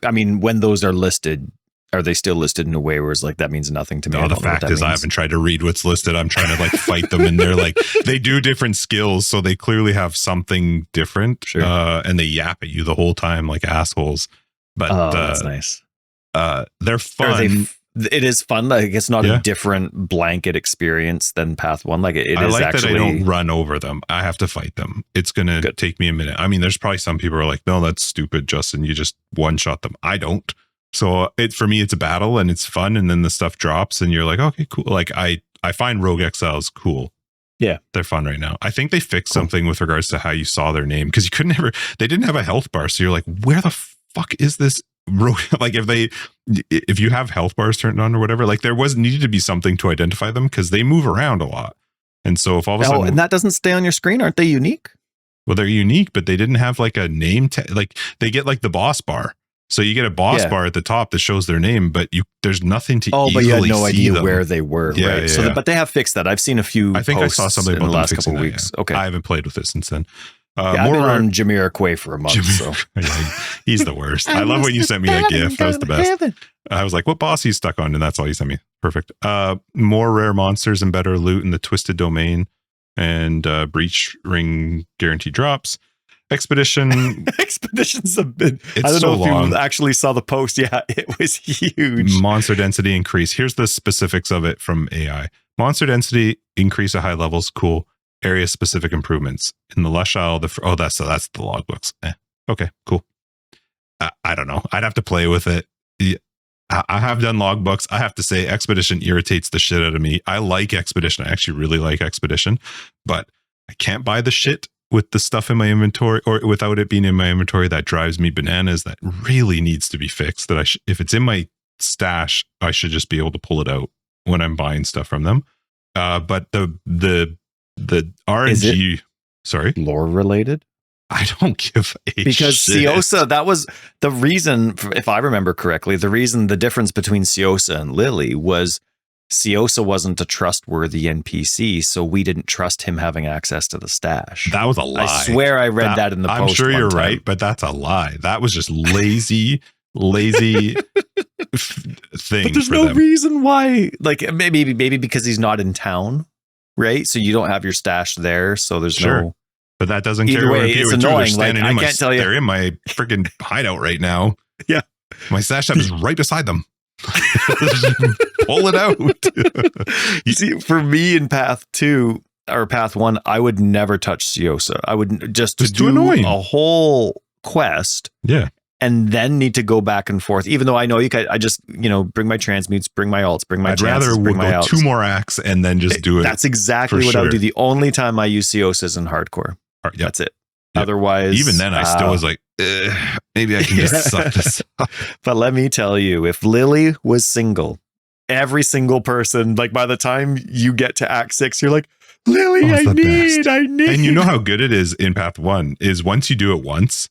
I mean, when those are listed, are they still listed in a way where it's like, that means nothing to me? No, the fact is I haven't tried to read what's listed. I'm trying to like fight them and they're like, they do different skills. So they clearly have something different. Sure. And they yap at you the whole time like assholes. But that's nice. They're fun. It is fun. Like it's not a different blanket experience than Path 1. Like it I is like actually. That I don't run over them. I have to fight them. It's going to take me a minute. I mean, there's probably some people who are like, no, that's stupid, Justin. You just one shot them. I don't. So for me, it's a battle and it's fun. And then the stuff drops and you're like, okay, cool. Like I find Rogue Exiles cool. Yeah. They're fun right now. I think they fixed something with regards to how you saw their name, because they didn't have a health bar. So you're like, where the fuck is this rogue? Like if you have health bars turned on or whatever, like there needed to be something to identify them, because they move around a lot. And so if all of a sudden, and that doesn't stay on your screen, aren't they unique? Well, they're unique, but they didn't have like a name like they get like the boss bar. So you get a boss bar at the top that shows their name, but there's nothing to easily see. But you had no idea them. where they were, right? So, but they have fixed that. I've seen a few. I think I saw something about in the last couple of weeks. Okay, I haven't played with it since then. I've been on Jamiroquai for a month. So he's the worst. I love when you sent me that GIF. That was the best. I was like, "What boss he's stuck on?" And that's all you sent me. Perfect. More rare monsters and better loot in the Twisted Domain, and breach ring guarantee drops. Expedition's a bit. I don't know if you actually saw the post. Yeah, it was huge. Monster density increase. Here's the specifics of it from AI. Monster density increase at high levels. Cool. Area specific improvements in the Lush Isle. That's the logbooks. Okay, cool. I don't know. I'd have to play with it. I have done logbooks. I have to say, Expedition irritates the shit out of me. I like Expedition. I actually really like Expedition, but I can't buy the shit with the stuff in my inventory, or without it being in my inventory. That drives me bananas. That really needs to be fixed. That if it's in my stash, I should just be able to pull it out when I'm buying stuff from them. But the RNG, sorry, lore related. I don't give a because shit. Siosa, that was the reason, if I remember correctly, the difference between Siosa and Lily was Siosa wasn't a trustworthy NPC, so we didn't trust him having access to the stash. That was a lie. I swear I read that in the post. I'm sure you're right, but that's a lie. That was just lazy thing. But there's no reason why. Like maybe because he's not in town, right? So you don't have your stash there, so there's no. But that doesn't care. Either way, it's annoying. Like, I can't tell you. They're in my freaking hideout right now. Yeah, my stash tab is right beside them. Pull it out. You see, for me in Path 2 or Path 1, I would never touch Siosa. I would just do a whole quest. Yeah. And then need to go back and forth. Even though I know I just, bring my transmutes, bring my alts, bring my chances, bring my outs. 2 more acts and then just do it. That's exactly what I would do. The only time I use Siosa is in hardcore. Yep. That's it. Yep. Otherwise, even then I still was like, maybe I can just suck this up. But let me tell you, if Lily was single, every single person, like by the time you get to Act 6, you're like, Lily, I need. And you know how good it is in Path 1 is once you do it once.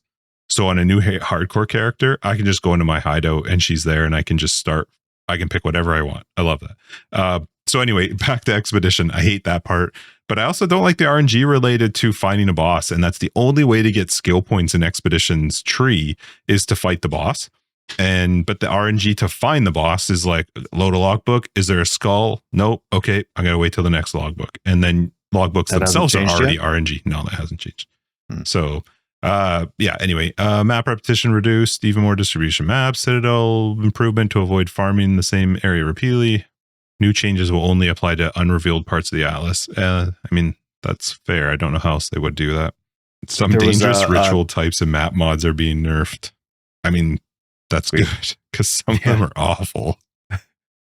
So on a new hardcore character, I can just go into my hideout and she's there and I can just start. I can pick whatever I want. I love that. So anyway, back to Expedition. I hate that part, but I also don't like the RNG related to finding a boss. And that's the only way to get skill points in Expedition's tree is to fight the boss. But the RNG to find the boss is like, load a logbook. Is there a skull? Nope. Okay. I'm going to wait till the next logbook. And then logbooks themselves are already yet? RNG. No, that hasn't changed. So anyway, map repetition reduced, even more distribution maps, Citadel improvement to avoid farming the same area repeatedly. New changes will only apply to unrevealed parts of the Atlas. I mean, that's fair. I don't know how else they would do that. Some dangerous ritual types and map mods are being nerfed. I mean, that's good because some of them are awful.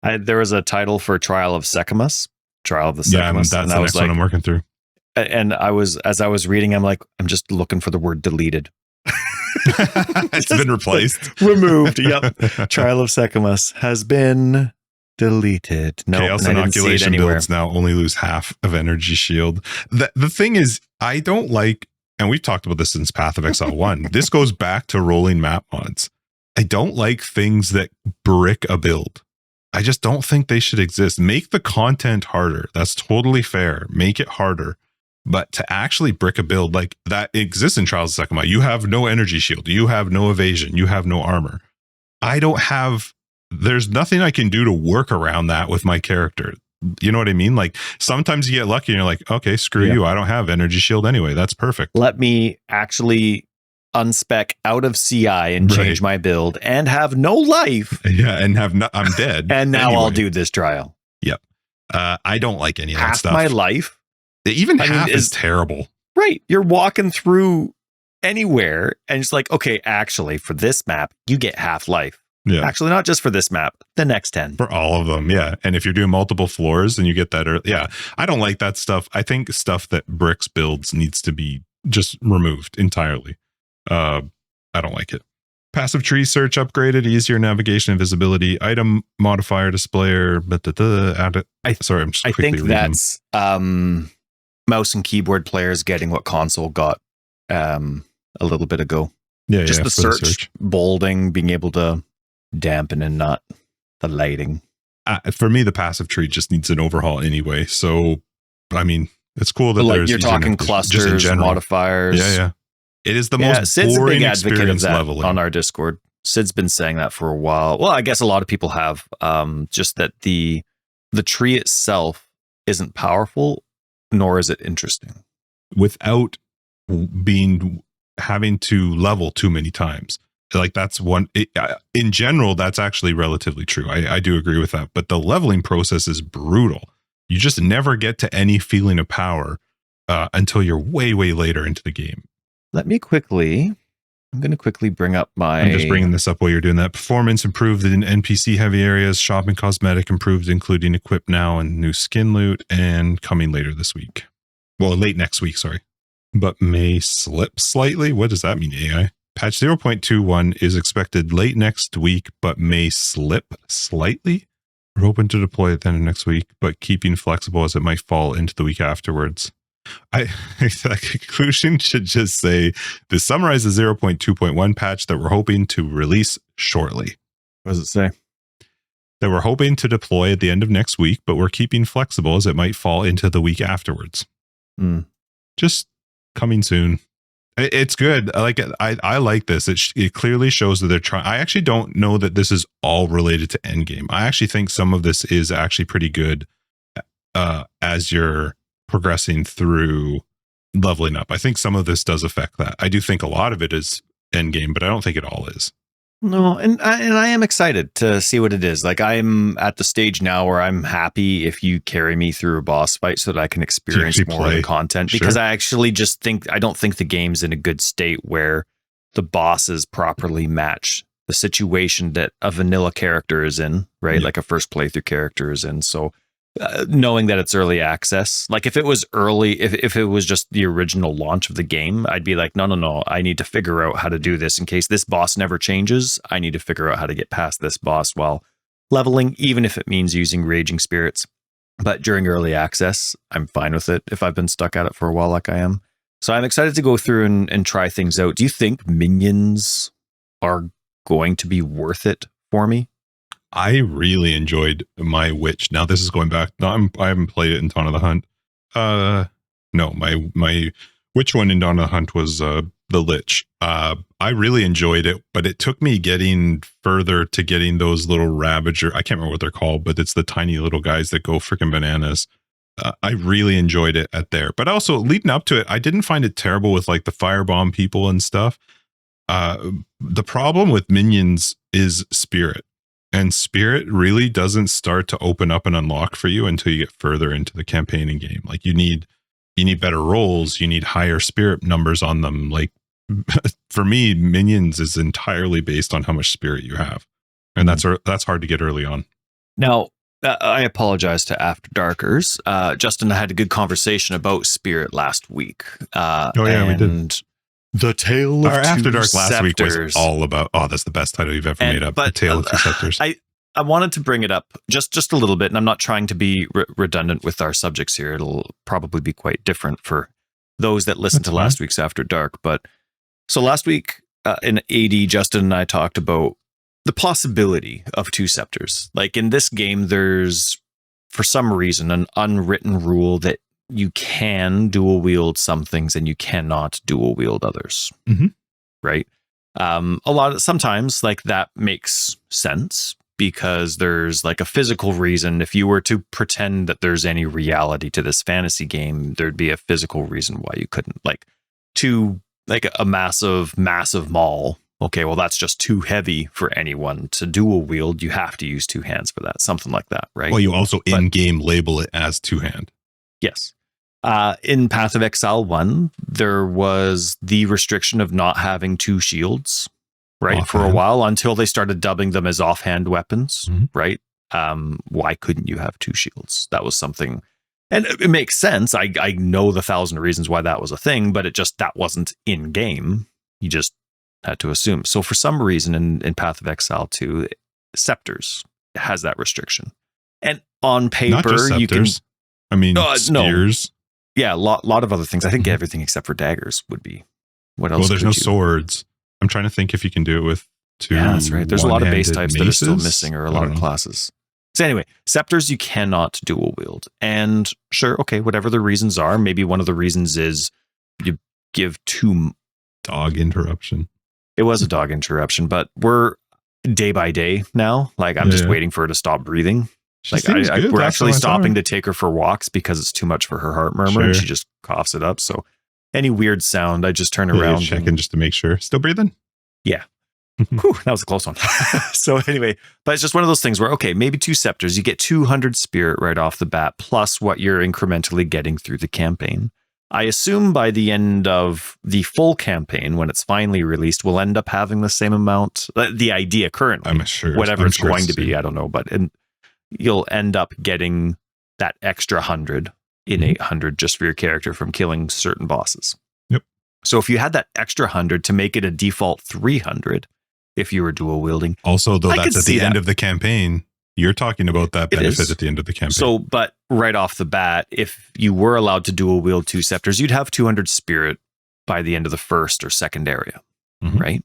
There was a title for Trial of Secamus. Trial of the Secamus. Yeah, that's the next one I'm working through. And as I was reading, I'm like, I'm just looking for the word deleted. It's been replaced. Removed. Yep. Trial of Secamus has been deleted. No, Chaos inoculation builds now only lose half of energy shield. The thing is, I don't like, and we've talked about this since Path of Exile 1. This goes back to rolling map mods. I don't like things that brick a build. I just don't think they should exist. Make the content harder. That's totally fair. Make it harder. But to actually brick a build like that exists in Trials of Secamus, you have no energy shield, you have no evasion, you have no armor. There's nothing I can do to work around that with my character. You know what I mean? Like sometimes you get lucky and you're like, okay, screw you. I don't have energy shield anyway. That's perfect. Let me actually unspec out of CI and change my build and have no life. Yeah, and I'm dead. And now anyway. I'll do this trial. Yep. I don't like any of that stuff. Half my life. Even half is terrible. Right. You're walking through anywhere and it's like, okay, actually for this map, you get half life. Yeah. Actually, not just for this map, the next 10. For all of them, yeah. And if you're doing multiple floors and you get that, yeah. I don't like that stuff. I think stuff that Bricks builds needs to be just removed entirely. I don't like it. Passive tree search upgraded, easier navigation and visibility, item modifier displayer, sorry, I'm just quickly reading. I think that's mouse and keyboard players getting what console got a little bit ago. Yeah, just the search, bolding, being able to dampen and not the lighting. For me, the passive tree just needs an overhaul anyway. So, I mean, it's cool that there's you're talking clusters, modifiers. Yeah. It is the most Sid's boring a big advocate of that leveling. On our Discord. Sid's been saying that for a while. Well, I guess a lot of people have. Just that the tree itself isn't powerful, nor is it interesting. Without having to level too many times. Like that's one, in general, that's actually relatively true. I do agree with that. But the leveling process is brutal. You just never get to any feeling of power until you're way, way later into the game. I'm going to quickly bring up I'm just bringing this up while you're doing that. Performance improved in NPC heavy areas. Shop and cosmetic improved, including equip now and new skin loot, and coming later this week. Well, late next week, sorry. But may slip slightly. What does that mean, AI? Patch 0.21 is expected late next week, but may slip slightly. We're hoping to deploy at the end of next week, but keeping flexible as it might fall into the week afterwards. That conclusion should just say, this summarizes the 0.2.1 patch that we're hoping to release shortly. What does it say? That we're hoping to deploy at the end of next week, but we're keeping flexible as it might fall into the week afterwards. Just coming soon. It's good. I like this. It clearly shows that they're trying. I actually don't know that this is all related to Endgame. I actually think some of this is actually pretty good as you're progressing through leveling up. I think some of this does affect that. I do think a lot of it is Endgame, but I don't think it all is. No, and I am excited to see what it is. Like, I'm at the stage now where I'm happy if you carry me through a boss fight so that I can experience more of the content. Sure. Because I actually I don't think the game's in a good state where the bosses properly match the situation that a vanilla character is in, right? Yeah. Like a first playthrough character is in. So knowing that it's early access, like if it was early, if it was just the original launch of the game, I'd be like, no, I need to figure out how to do this in case this boss never changes. I need to figure out how to get past this boss while leveling, even if it means using raging spirits. But during early access, I'm fine with it if I've been stuck at it for a while like I am. So I'm excited to go through and try things out. Do you think minions are going to be worth it for me? I really enjoyed my witch. Now this is going back. No, I haven't played it in Dawn of the Hunt. No, my witch one in Dawn of the Hunt was the Lich. I really enjoyed it, but it took me getting further to getting those little Ravager. I can't remember what they're called, but it's the tiny little guys that go freaking bananas. I really enjoyed it at there, but also leading up to it, I didn't find it terrible with like the firebomb people and stuff. The problem with minions is spirit. And spirit really doesn't start to open up and unlock for you until you get further into the campaign and game. Like you need better rolls. You need higher spirit numbers on them. Like for me, minions is entirely based on how much spirit you have. And that's hard to get early on. Now, I apologize to After Darkers. Justin and I had a good conversation about spirit last week. We did. The Tale of Our After Dark Scepters. last week was all about, that's the best title you've ever made up. The Tale of Two Scepters. I wanted to bring it up just a little bit, and I'm not trying to be redundant with our subjects here. It'll probably be quite different for those that listened to last week's After Dark. But so last week in AD, Justin and I talked about the possibility of two scepters. Like in this game, there's, for some reason, an unwritten rule that you can dual wield some things and you cannot dual wield others. Mm-hmm. Right. Sometimes like that makes sense because there's like a physical reason. If you were to pretend that there's any reality to this fantasy game, there'd be a physical reason why you couldn't, like a massive mall. Okay, well, that's just too heavy for anyone to dual wield. You have to use two hands for that. Something like that, right? Well, you also in-game label it as two-hand. Yes. In Path of Exile 1, there was the restriction of not having two shields. right? Offhand. For a while until they started dubbing them as offhand weapons, right? Why couldn't you have 2 shields? That was something, and it makes sense. I know the 1,000 reasons why that was a thing, but that wasn't in game. You just had to assume. So for some reason in Path of Exile 2, Scepters has that restriction. And on paper, not just scepters. Spears. No. Yeah, a lot of other things. I think everything except for daggers would be. What else? Well, there's no swords. I'm trying to think if you can do it with 2. Yeah, that's right. There's a lot of base types that are still maces? missing, or a lot of classes. So anyway, scepters you cannot dual wield. And sure, okay, whatever the reasons are, maybe one of the reasons is you give 2... Dog interruption. It was a dog interruption, but we're day by day now. Like, I'm just waiting for her to stop breathing. We're actually stopping to take her for walks because it's too much for her heart murmur, and she just coughs it up. So any weird sound, I just turn around. Checking just to make sure. Still breathing? Yeah. Whew, that was a close one. So anyway, but it's just one of those things where, okay, maybe 2 scepters, you get 200 spirit right off the bat, plus what you're incrementally getting through the campaign. I assume by the end of the full campaign, when it's finally released, we'll end up having the same amount. The idea currently, I'm sure, whatever it's going to be, I don't know, but you'll end up getting that extra 100 in 800 just for your character from killing certain bosses. Yep. So if you had that extra 100 to make it a default 300, if you were dual wielding. Also, though, that's at the end of the campaign. You're talking about that benefit at the end of the campaign. So, but right off the bat, if you were allowed to dual wield 2 scepters, you'd have 200 spirit by the end of the first or second area, right?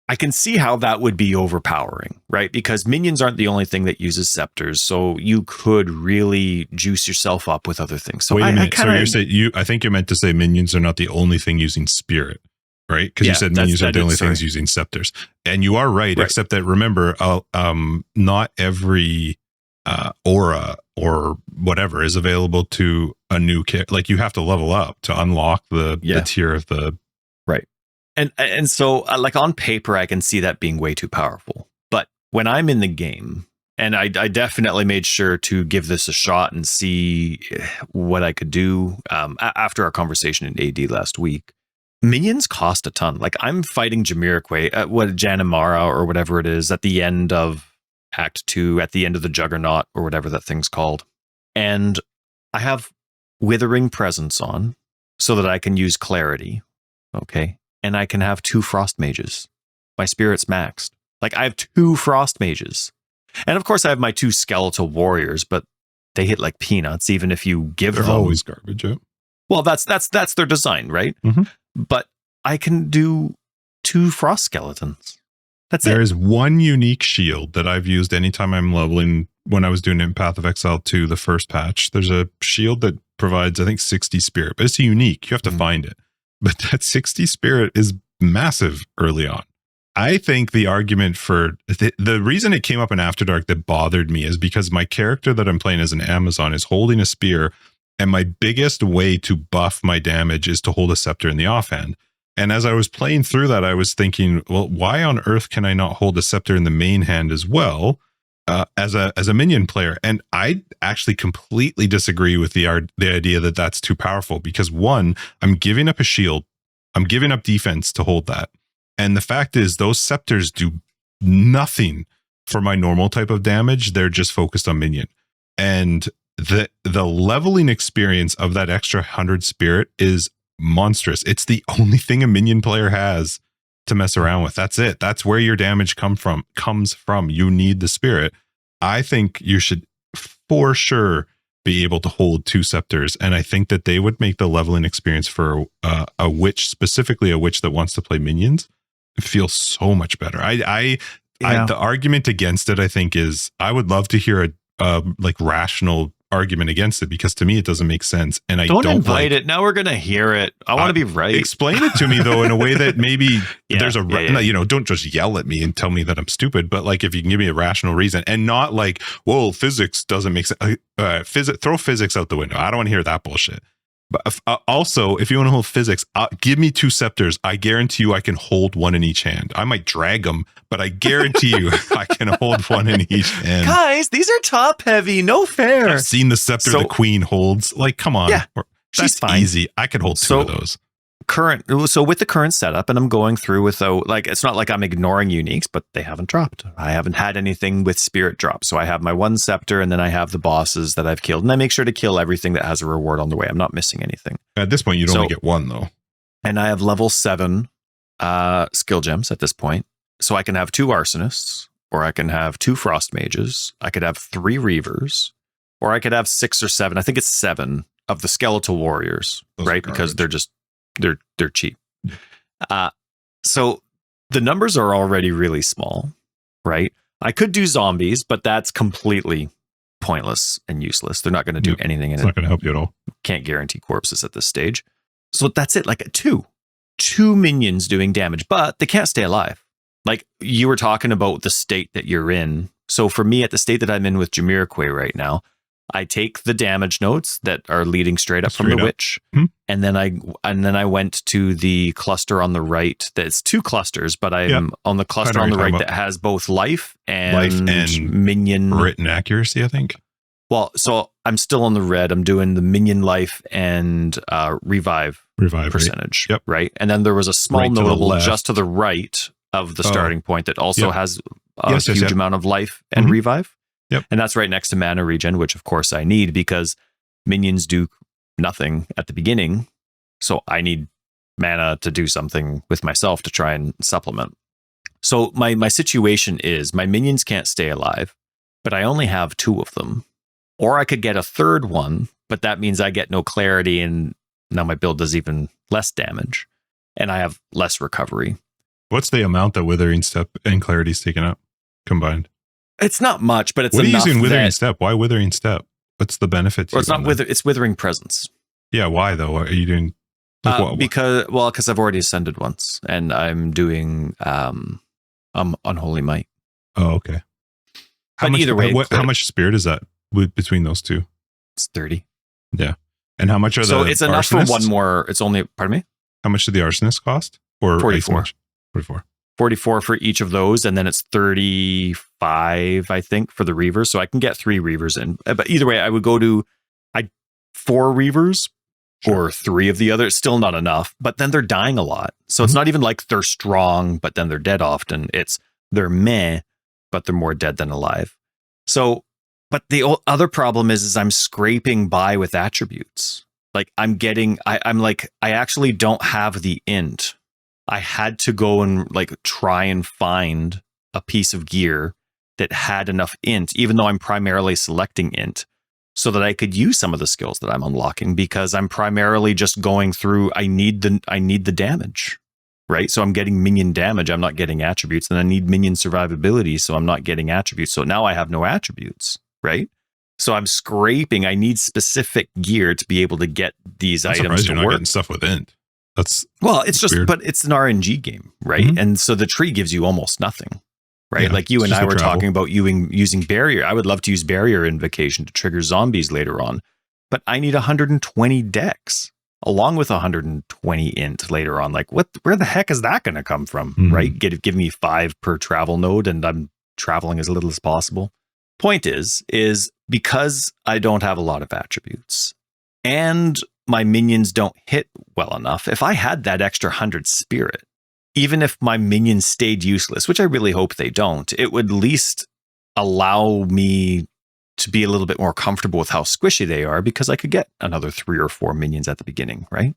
I can see how that would be overpowering, right? Because minions aren't the only thing that uses scepters, so you could really juice yourself up with other things. So wait a minute. So you're saying I think you meant to say minions are not the only thing using spirit, right? Because you said minions are the only things using scepters, and you are right. Except that remember, not every aura or whatever is available to a new kit. Like you have to level up to unlock the tier of the right. And so like on paper, I can see that being way too powerful. But when I'm in the game, and I definitely made sure to give this a shot and see what I could do after our conversation in AD last week. Minions cost a ton. Like I'm fighting Jamiroquai, Janimara or whatever it is at the end of Act 2, at the end of the Juggernaut or whatever that thing's called. And I have Withering Presence on so that I can use Clarity. Okay. And I can have 2 Frost Mages. My spirit's maxed. Like I have 2 Frost Mages. And of course I have my 2 Skeletal Warriors, but they hit like peanuts even if you give them. They're always garbage, yeah. Well, that's their design, right? But I can do 2 Frost Skeletons. There is one unique shield that I've used anytime I'm leveling. When I was doing it in Path of Exile 2, the first patch, there's a shield that provides, I think, 60 spirit, but it's unique. You have to find it. But that 60 spirit is massive early on. I think the argument for the reason it came up in After Dark that bothered me is because my character that I'm playing as an Amazon is holding a spear, and my biggest way to buff my damage is to hold a scepter in the offhand. And as I was playing through that, I was thinking, well, why on earth can I not hold a scepter in the main hand as well as a minion player? And I actually completely disagree with the idea that that's too powerful, because one, I'm giving up a shield. I'm giving up defense to hold that. And the fact is those scepters do nothing for my normal type of damage. They're just focused on minion. And the leveling experience of that extra 100 spirit is monstrous. It's the only thing a minion player has to mess around with. That's it. That's where your damage comes from. You need the spirit. I think you should for sure be able to hold 2 scepters, and I think that they would make the leveling experience for a witch, specifically a witch that wants to play minions, feel so much better. The argument against it, I think, is I would love to hear a like rational argument against it, because to me it doesn't make sense, and I don't invite it. Now we're gonna hear it. I want to be right. Explain it to me though in a way that maybe there's don't just yell at me and tell me that I'm stupid, but like if you can give me a rational reason, and not like, whoa, physics doesn't make sense. Throw physics out the window. I don't want to hear that bullshit. But also, if you want to hold physics, give me 2 scepters. I guarantee you I can hold 1 in each hand. I might drag them, but I guarantee you I can hold 1 in each hand. Guys, these are top heavy. No fair. I've seen the scepter the queen holds. Like, come on. Yeah, that's fine. Easy. I could hold 2 of those. with the current setup, and I'm going through without, like, it's not like I'm ignoring uniques, but they haven't dropped. I haven't had anything with spirit drop. So I have my one scepter, and then I have the bosses that I've killed, and I make sure to kill everything that has a reward on the way. I'm not missing anything. At this point, you'd only get one, though. And I have level 7 skill gems at this point. So I can have 2 arsonists, or I can have 2 frost mages. I could have 3 reavers, or I could have 6 or 7. I think it's 7 of the skeletal warriors, right? Because they're just they're cheap. So the numbers are already really small, right? I could do zombies, but that's completely pointless and useless. They're not going to do anything in it. It's not going to help you at all. Can't guarantee corpses at this stage. So that's it. Like two minions doing damage, but they can't stay alive. Like you were talking about the state that you're in. So for me, at the state that I'm in with Jamiroquai right now, I take the damage nodes that are leading straight up from the witch, and then I went to the cluster on the right. That's 2 clusters, but I'm on the cluster on the right that has both life and minion written accuracy, I think. Well, so I'm still on the red. I'm doing the minion life and revive percentage, right? And then there was a small notable just to the right of the starting point that also has a huge amount of life and revive. Yep. And that's right next to mana regen, which of course I need because minions do nothing at the beginning. So I need mana to do something with myself to try and supplement. So my situation is my minions can't stay alive, but I only have 2 of them. Or I could get a 3rd one, but that means I get no clarity and now my build does even less damage and I have less recovery. What's the amount that Withering Step and Clarity is taken up combined? It's not much, but it's enough. What are you using Withering that, Step? Why Withering Step? What's the benefit to it's not it's Withering Presence. Yeah, why though? Are you doing because I've already ascended once and I'm doing Unholy Might. Oh, okay. How much spirit is that between those two? It's 30. Yeah. And how much are so it's enough arsonists? For one more. It's only, pardon me? How much do the arsonists cost? Or 44. 44. 44 for each of those, and then it's 35, I think, for the reavers. So I can get 3 reavers in. But either way, I would go to 4 reavers or 3 of the others. Still not enough, but then they're dying a lot. So it's not even like they're strong, but then they're dead often. It's they're meh, but they're more dead than alive. So, but the other problem is I'm scraping by with attributes. Like I'm like, I actually don't have the int. I had to go and like try and find a piece of gear that had enough int, even though I'm primarily selecting int, so that I could use some of the skills that I'm unlocking because I'm primarily just going through, I need the damage, right? So I'm getting minion damage. I'm not getting attributes, and I need minion survivability. So I'm not getting attributes. So now I have no attributes, right? So I'm scraping. I need specific gear to be able to get these items to you're work. Not getting stuff with int. It's just weird. But it's an RNG game, right? Mm-hmm. And so the tree gives you almost nothing, right? Yeah, like you and I were talking about using barrier. I would love to use barrier invocation to trigger zombies later on, but I need 120 dex along with 120 int later on. Like where the heck is that going to come from, right? Give me 5 per travel node and I'm traveling as little as possible. Point is because I don't have a lot of attributes and my minions don't hit well enough. If I had that extra 100 spirit, even if my minions stayed useless, which I really hope they don't, it would at least allow me to be a little bit more comfortable with how squishy they are because I could get another 3 or 4 minions at the beginning, right?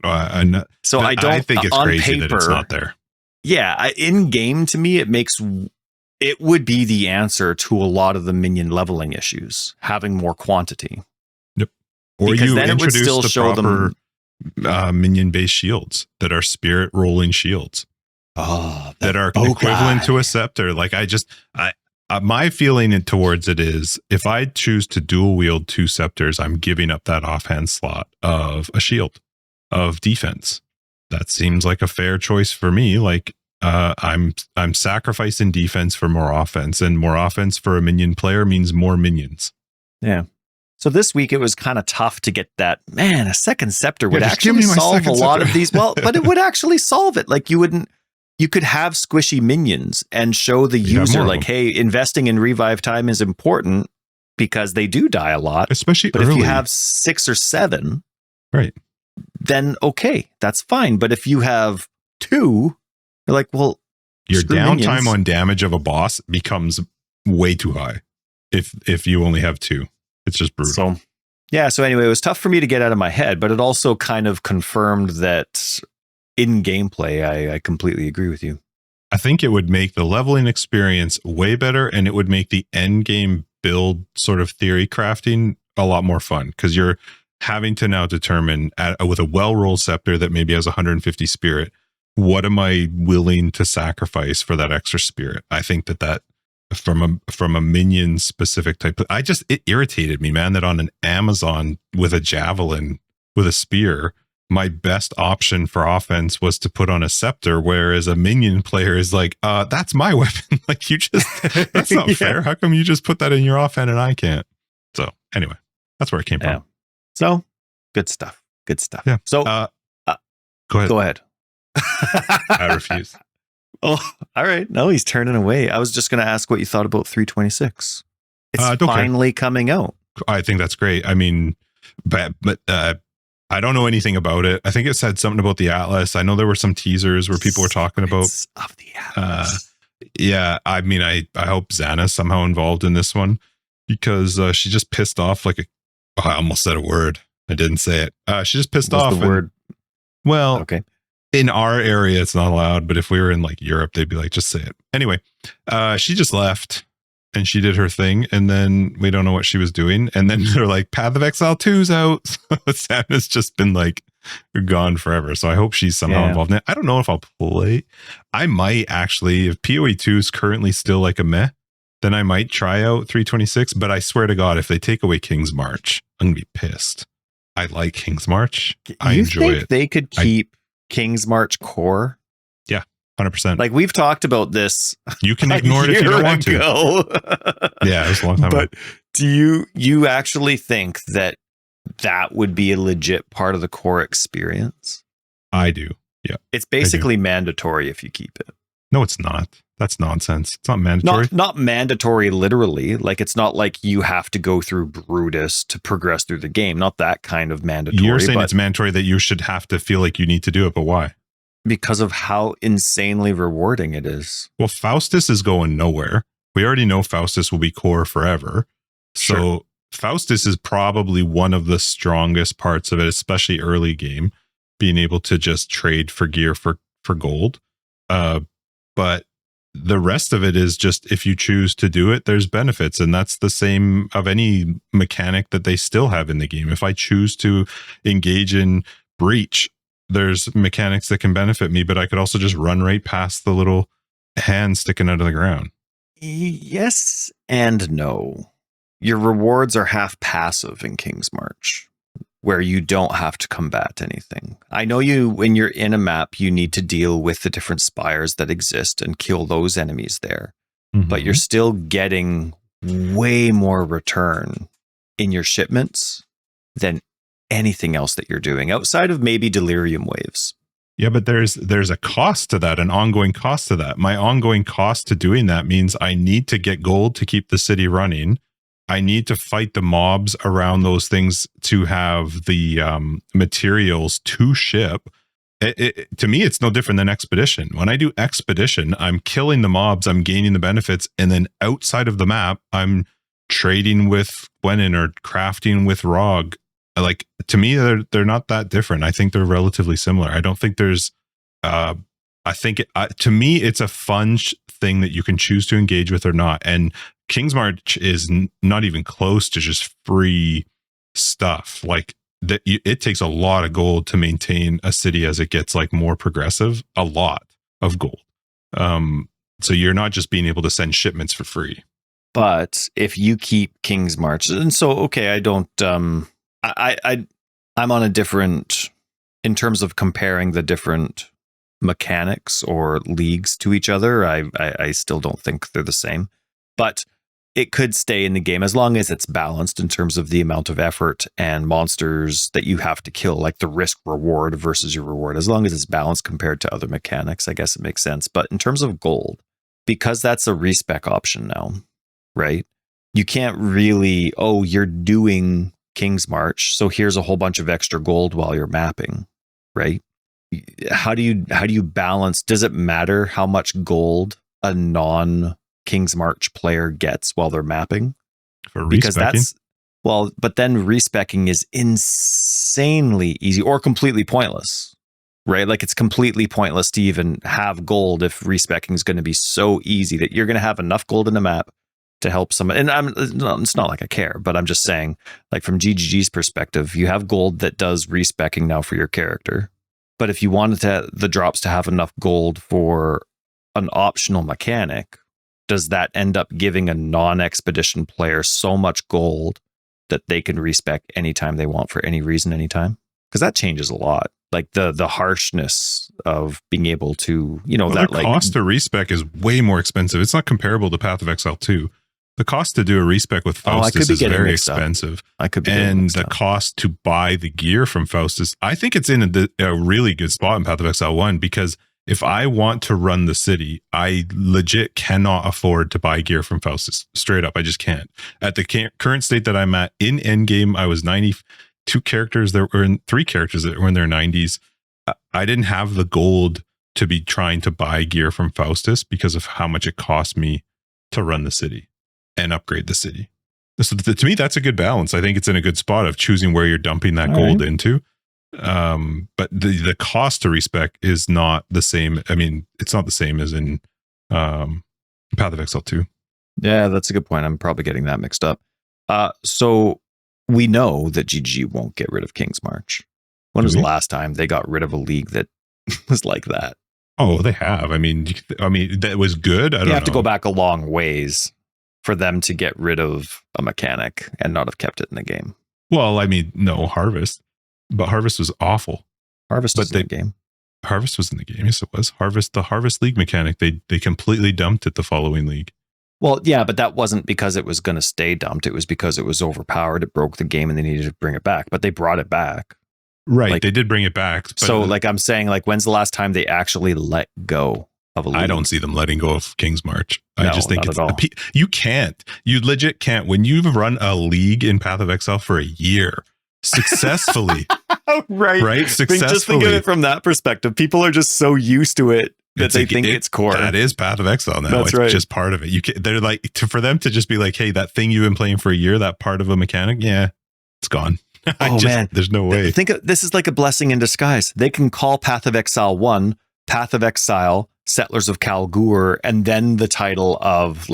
I think it's crazy that it's not there. Yeah, in game to me, it would be the answer to a lot of the minion leveling issues, having more quantity. Or because you then introduce it would still the show proper minion-based shields that are spirit rolling shields that are equivalent to a scepter. Like my feeling towards it is if I choose to dual wield 2 scepters, I'm giving up that offhand slot of a shield of defense. That seems like a fair choice for me. Like I'm sacrificing defense for more offense, and more offense for a minion player means more minions. Yeah. So this week it was kind of tough to get that. Man, a second scepter would actually solve a lot of these. Well, but it would actually solve it. Like you could have squishy minions and show the user like, hey, investing in revive time is important because they do die a lot, especially but early. If you have 6 or 7, right? then okay, that's fine. But if you have 2, you're like, well, your downtime on damage of a boss becomes way too high if you only have 2. It's just brutal. So anyway, it was tough for me to get out of my head, but it also kind of confirmed that in gameplay, I completely agree with you. I think it would make the leveling experience way better, and it would make the end game build sort of theory crafting a lot more fun, because you're having to now determine with a well-rolled scepter that maybe has 150 spirit, what am I willing to sacrifice for that extra spirit? I think that from a minion specific type, it irritated me, man, that on an Amazon with a javelin, with a spear, my best option for offense was to put on a scepter, whereas a minion player is like, that's my weapon. Like, that's not fair. How come you just put that in your offhand and I can't? So anyway, that's where it came from. So good stuff. Yeah. So go ahead. I refuse. Oh, all right. No, he's turning away. I was just going to ask what you thought about 326. It's finally coming out. I think that's great. I mean, but I don't know anything about it. I think it said something about the Atlas. I know there were some teasers where people were talking about of the Atlas. Yeah, I mean, I hope Xana's somehow involved in this one, because she just pissed off I almost said a word. I didn't say it. She just pissed off. The word. Well, okay. In our area, it's not allowed, but if we were in Europe, they'd be like, just say it. Anyway, she just left and she did her thing, and then we don't know what she was doing. And then they're like, Path of Exile 2's out. Xana's just been gone forever. So I hope she's somehow involved in it. I don't know if I'll play. I might actually, if PoE 2 is currently still a meh, then I might try out 326. But I swear to God, if they take away King's March, I'm going to be pissed. I like King's March. I enjoy it. They could keep King's March core? Yeah, 100%. We've talked about this. You can ignore it if you don't want to. Yeah, it was a long time ago. But do you actually think that would be a legit part of the core experience? I do. Yeah. It's basically mandatory if you keep it. No, it's not. That's nonsense. It's not mandatory. Not mandatory literally. It's not like you have to go through Brutus to progress through the game. Not that kind of mandatory. You're saying it's mandatory that you should have to feel like you need to do it, but why? Because of how insanely rewarding it is. Well, Faustus is going nowhere. We already know Faustus will be core forever. So sure. Faustus is probably one of the strongest parts of it, especially early game, being able to just trade for gear for gold. But the rest of it is just, if you choose to do it, there's benefits. And that's the same of any mechanic that they still have in the game. If I choose to engage in breach, there's mechanics that can benefit me, but I could also just run right past the little hand sticking out of the ground. Yes and no. Your rewards are half passive in King's March, where you don't have to combat anything. I know when you're in a map, you need to deal with the different spires that exist and kill those enemies there. Mm-hmm. But you're still getting way more return in your shipments than anything else that you're doing, outside of maybe delirium waves. Yeah, but there's a cost to that, an ongoing cost to that. My ongoing cost to doing that means I need to get gold to keep the city running. I need to fight the mobs around those things to have the materials to ship. To me, it's no different than Expedition. When I do Expedition, I'm killing the mobs, I'm gaining the benefits, and then outside of the map, I'm trading with Gwenin or crafting with Rog. To me, they're not that different. I think they're relatively similar. I don't think there's. To me, it's a fun thing that you can choose to engage with or not. And King's March is not even close to just free stuff. It takes a lot of gold to maintain a city as it gets more progressive. A lot of gold. So you're not just being able to send shipments for free. But if you keep King's March, and so okay, I don't. I'm on a different, in terms of comparing the different mechanics or leagues to each other. I still don't think they're the same, but it could stay in the game as long as it's balanced in terms of the amount of effort and monsters that you have to kill, like the risk reward versus your reward. As long as it's balanced compared to other mechanics, I guess it makes sense. But in terms of gold, because that's a respec option now, right? You can't really, you're doing King's March, so here's a whole bunch of extra gold while you're mapping, right? How do you balance? Does it matter how much gold a non-King's March player gets while they're mapping? For respecking? But then respecking is insanely easy or completely pointless, right? Like it's completely pointless to even have gold if respecking is going to be so easy that you're going to have enough gold in the map to help someone. And it's not like I care, but I'm just saying, like from GGG's perspective, you have gold that does respecking now for your character. But if you wanted the drops to have enough gold for an optional mechanic, does that end up giving a non-expedition player so much gold that they can respec anytime they want for any reason, anytime? Because that changes a lot. Like the harshness of being able to, that the cost to respec is way more expensive. It's not comparable to Path of Exile 2. The cost to do a respec with Faustus is very expensive. And the cost to buy the gear from Faustus, I think it's in a really good spot in Path of Exile 1, because if I want to run the city, I legit cannot afford to buy gear from Faustus. Straight up, I just can't. At the current state that I'm at in Endgame, I was 92 characters. There were 3 characters that were in their 90s. I didn't have the gold to be trying to buy gear from Faustus because of how much it cost me to run the city and upgrade the city. So to me, that's a good balance. I think it's in a good spot of choosing where you're dumping that gold into. But the cost to respec is not the same. I mean, it's not the same as in Path of Exile 2. Yeah, that's a good point. I'm probably getting that mixed up. So we know that GG won't get rid of King's March. When was the last time they got rid of a league that was like that? Oh, they have. I mean, that was good. You have to go back a long ways for them to get rid of a mechanic and not have kept it in the game. Well, I mean, no, Harvest. But Harvest was awful. Harvest was in the game. Harvest was in the game. Yes, it was. The Harvest League mechanic, they completely dumped it the following league. Well, yeah, but that wasn't because it was going to stay dumped. It was because it was overpowered. It broke the game and they needed to bring it back. But they brought it back. Right. They did bring it back. So I'm saying, when's the last time they actually let go of a league? I don't see them letting go of King's March. I just think you can't. You legit can't. When you've run a league in Path of Exile for a year successfully, right? Successfully. Just think of it from that perspective. People are just so used to it that they think it's core. That is Path of Exile now. It's just part of it. They're like, for them to just be like, hey, that thing you've been playing for a year, that part of a mechanic, yeah, it's gone. Man, there's no way. Think of this is like a blessing in disguise. They can call Path of Exile 1, Path of Exile, Settlers of Kalgur, and then the title of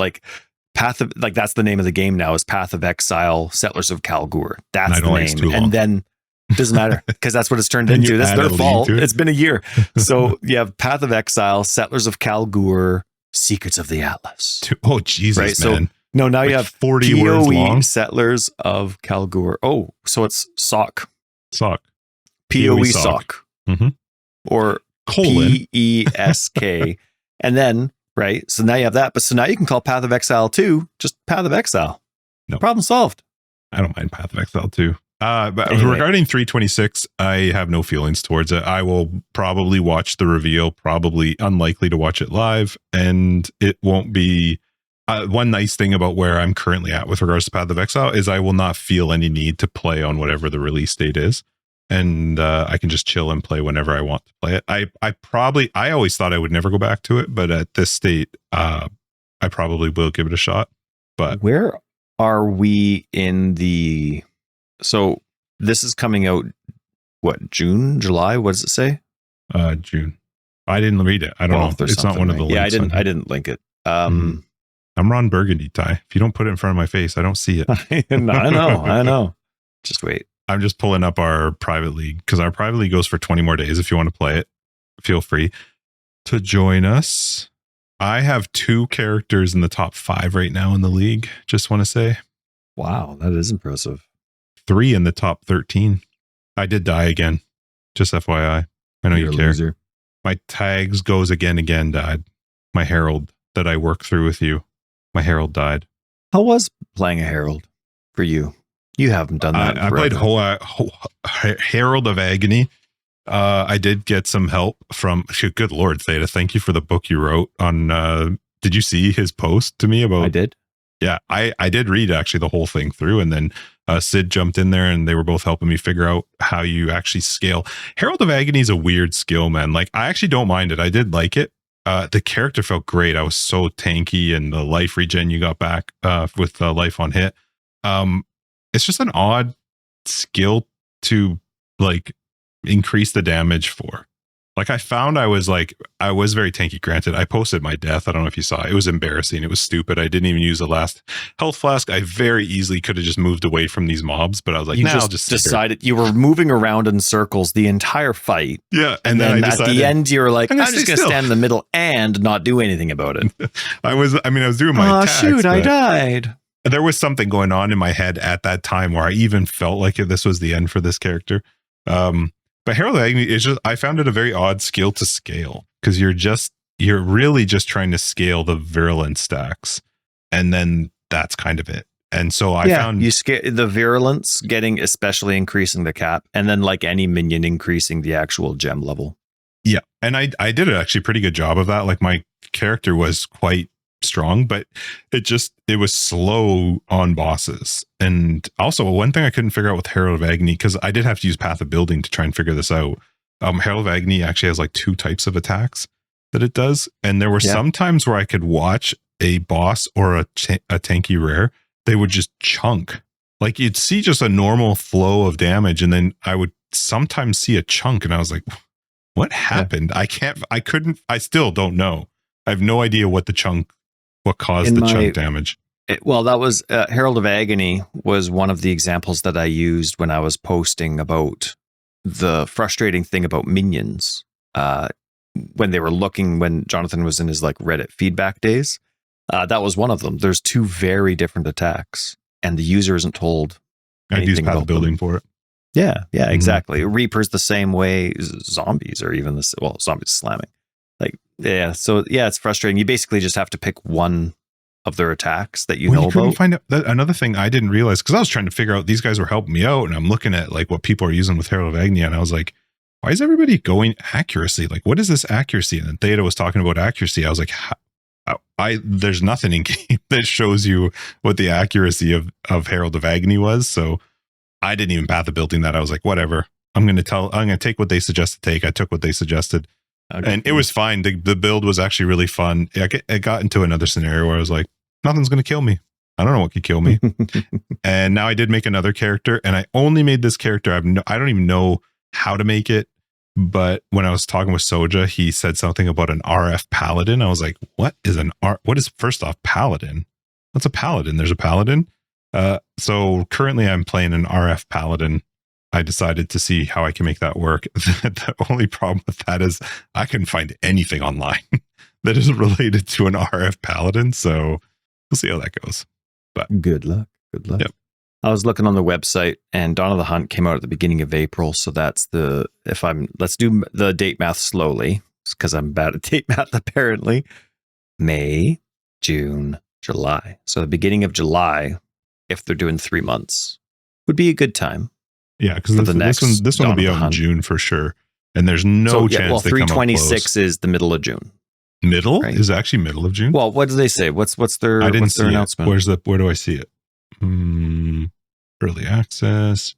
that's the name of the game now, is Path of Exile, Settlers of Kalgur. That's the name. And then it doesn't matter because that's what it's turned into. That's their fault. It's been a year. So you have Path of Exile, Settlers of Kalgur, Secrets of the Atlas. Oh, Jesus, right? Man. So, no, now you have 40 words long. Settlers of Kalgur. Oh, so it's SOC. SOC. POE SOC. Mm-hmm. Or PESK. And then, right, so now you have that. But so now you can call Path of Exile 2 just Path of Exile. No. Problem solved. I don't mind Path of Exile 2. But anyway. Regarding 326, I have no feelings towards it. I will probably watch the reveal, probably unlikely to watch it live, and it won't be... one nice thing about where I'm currently at with regards to Path of Exile is I will not feel any need to play on whatever the release date is. And I can just chill and play whenever I want to play it. I always thought I would never go back to it, but at this state, I probably will give it a shot. But where are we in the... So this is coming out, what, June, July? What does it say? June. I didn't read it. I don't know. It's not one of the links. Yeah, I didn't link it. I'm Ron Burgundy, Ty. If you don't put it in front of my face, I don't see it. I know. Just wait. I'm just pulling up our private league because our private league goes for 20 more days. If you want to play it, feel free to join us. I have 2 characters in the top 5 right now in the league. Just want to say. Wow, that is impressive. 3 in the top 13. I did die again. Just FYI. I know you care. Loser. My tags goes again died. My Herald that I worked through with you. My Herald died. How was playing a Herald for you? You haven't done that. I played Herald of Agony. I did get some help from, good Lord, Theta. Thank you for the book you wrote on, did you see his post to me about? I did. Yeah, I did read actually the whole thing through. And then Sid jumped in there and they were both helping me figure out how you actually scale. Herald of Agony is a weird skill, man. Like, I actually don't mind it. I did like it. The character felt great. I was so tanky, and the life regen you got back with life on hit. It's just an odd skill to like increase the damage for. Like, I found I was very tanky. Granted, I posted my death. I don't know if you saw it. It was embarrassing. It was stupid. I didn't even use the last health flask. I very easily could have just moved away from these mobs, but I was like, I'll just decided you were moving around in circles the entire fight. Yeah. And then at the end, you were like, I'm just going to stand in the middle and not do anything about it. I was doing my attacks. Oh, shoot, I died. There was something going on in my head at that time where I even felt like this was the end for this character. But Herald of Agony is just, I found it a very odd skill to scale, because you're really just trying to scale the virulence stacks. And then that's kind of it. And so I found you scale the virulence especially increasing the cap, and then like any minion increasing the actual gem level. Yeah. And I did actually pretty good job of that. Like, my character was quite strong, but it was slow on bosses. And also, one thing I couldn't figure out with Herald of Agony, because I did have to use Path of Building to try and figure this out. Herald of Agony actually has like 2 types of attacks that it does, and there were some times where I could watch a boss or a tanky rare, they would just chunk. Like, you'd see just a normal flow of damage, and then I would sometimes see a chunk, and I was like, what happened? I still don't know. I have no idea what caused the chunk damage. That was Herald of Agony was one of the examples that I used when I was posting about the frustrating thing about minions when Jonathan was in his like Reddit feedback days. That was one of them. There's 2 very different attacks, and the user isn't told anything. I'd use Path of Building for it. Yeah, exactly. Reaper's the same way. Zombies are even zombies slamming. It's frustrating. You basically just have to pick one of their attacks that you know about. Find out another thing I didn't realize, because I was trying to figure out, these guys were helping me out, and I'm looking at like what people are using with Herald of Agony, and I was like, why is everybody going accuracy? Like, what is this accuracy? And then Theta was talking about accuracy. I was like, there's nothing in game that shows you what the accuracy of Herald of Agony was. So I didn't even Path of Building that. I was like, whatever. I'm going to take what they suggest to take. I took what they suggested. Okay. And it was fine. The build was actually really fun. It got into another scenario where I was like, nothing's going to kill me. I don't know what could kill me. And now I did make another character, and I only made this character. I don't even know how to make it. But when I was talking with Soja, he said something about an RF paladin. I was like, what is first off paladin? What's a paladin? There's a paladin. So currently I'm playing an RF paladin. I decided to see how I can make that work. The only problem with that is I couldn't find anything online that is related to an RF paladin. So we'll see how that goes. But good luck. Yep. I was looking on the website, and Dawn of the Hunt came out at the beginning of April. So that's let's do the date math slowly, because I'm bad at date math apparently. May, June, July. So the beginning of July, if they're doing 3 months, would be a good time. Yeah, because this one will be out in June for sure, and there's no chance. 3/26 is the middle of June. Middle right? Is actually middle of June. Well, what do they say? What's their announcement? Where do I see it? Early access.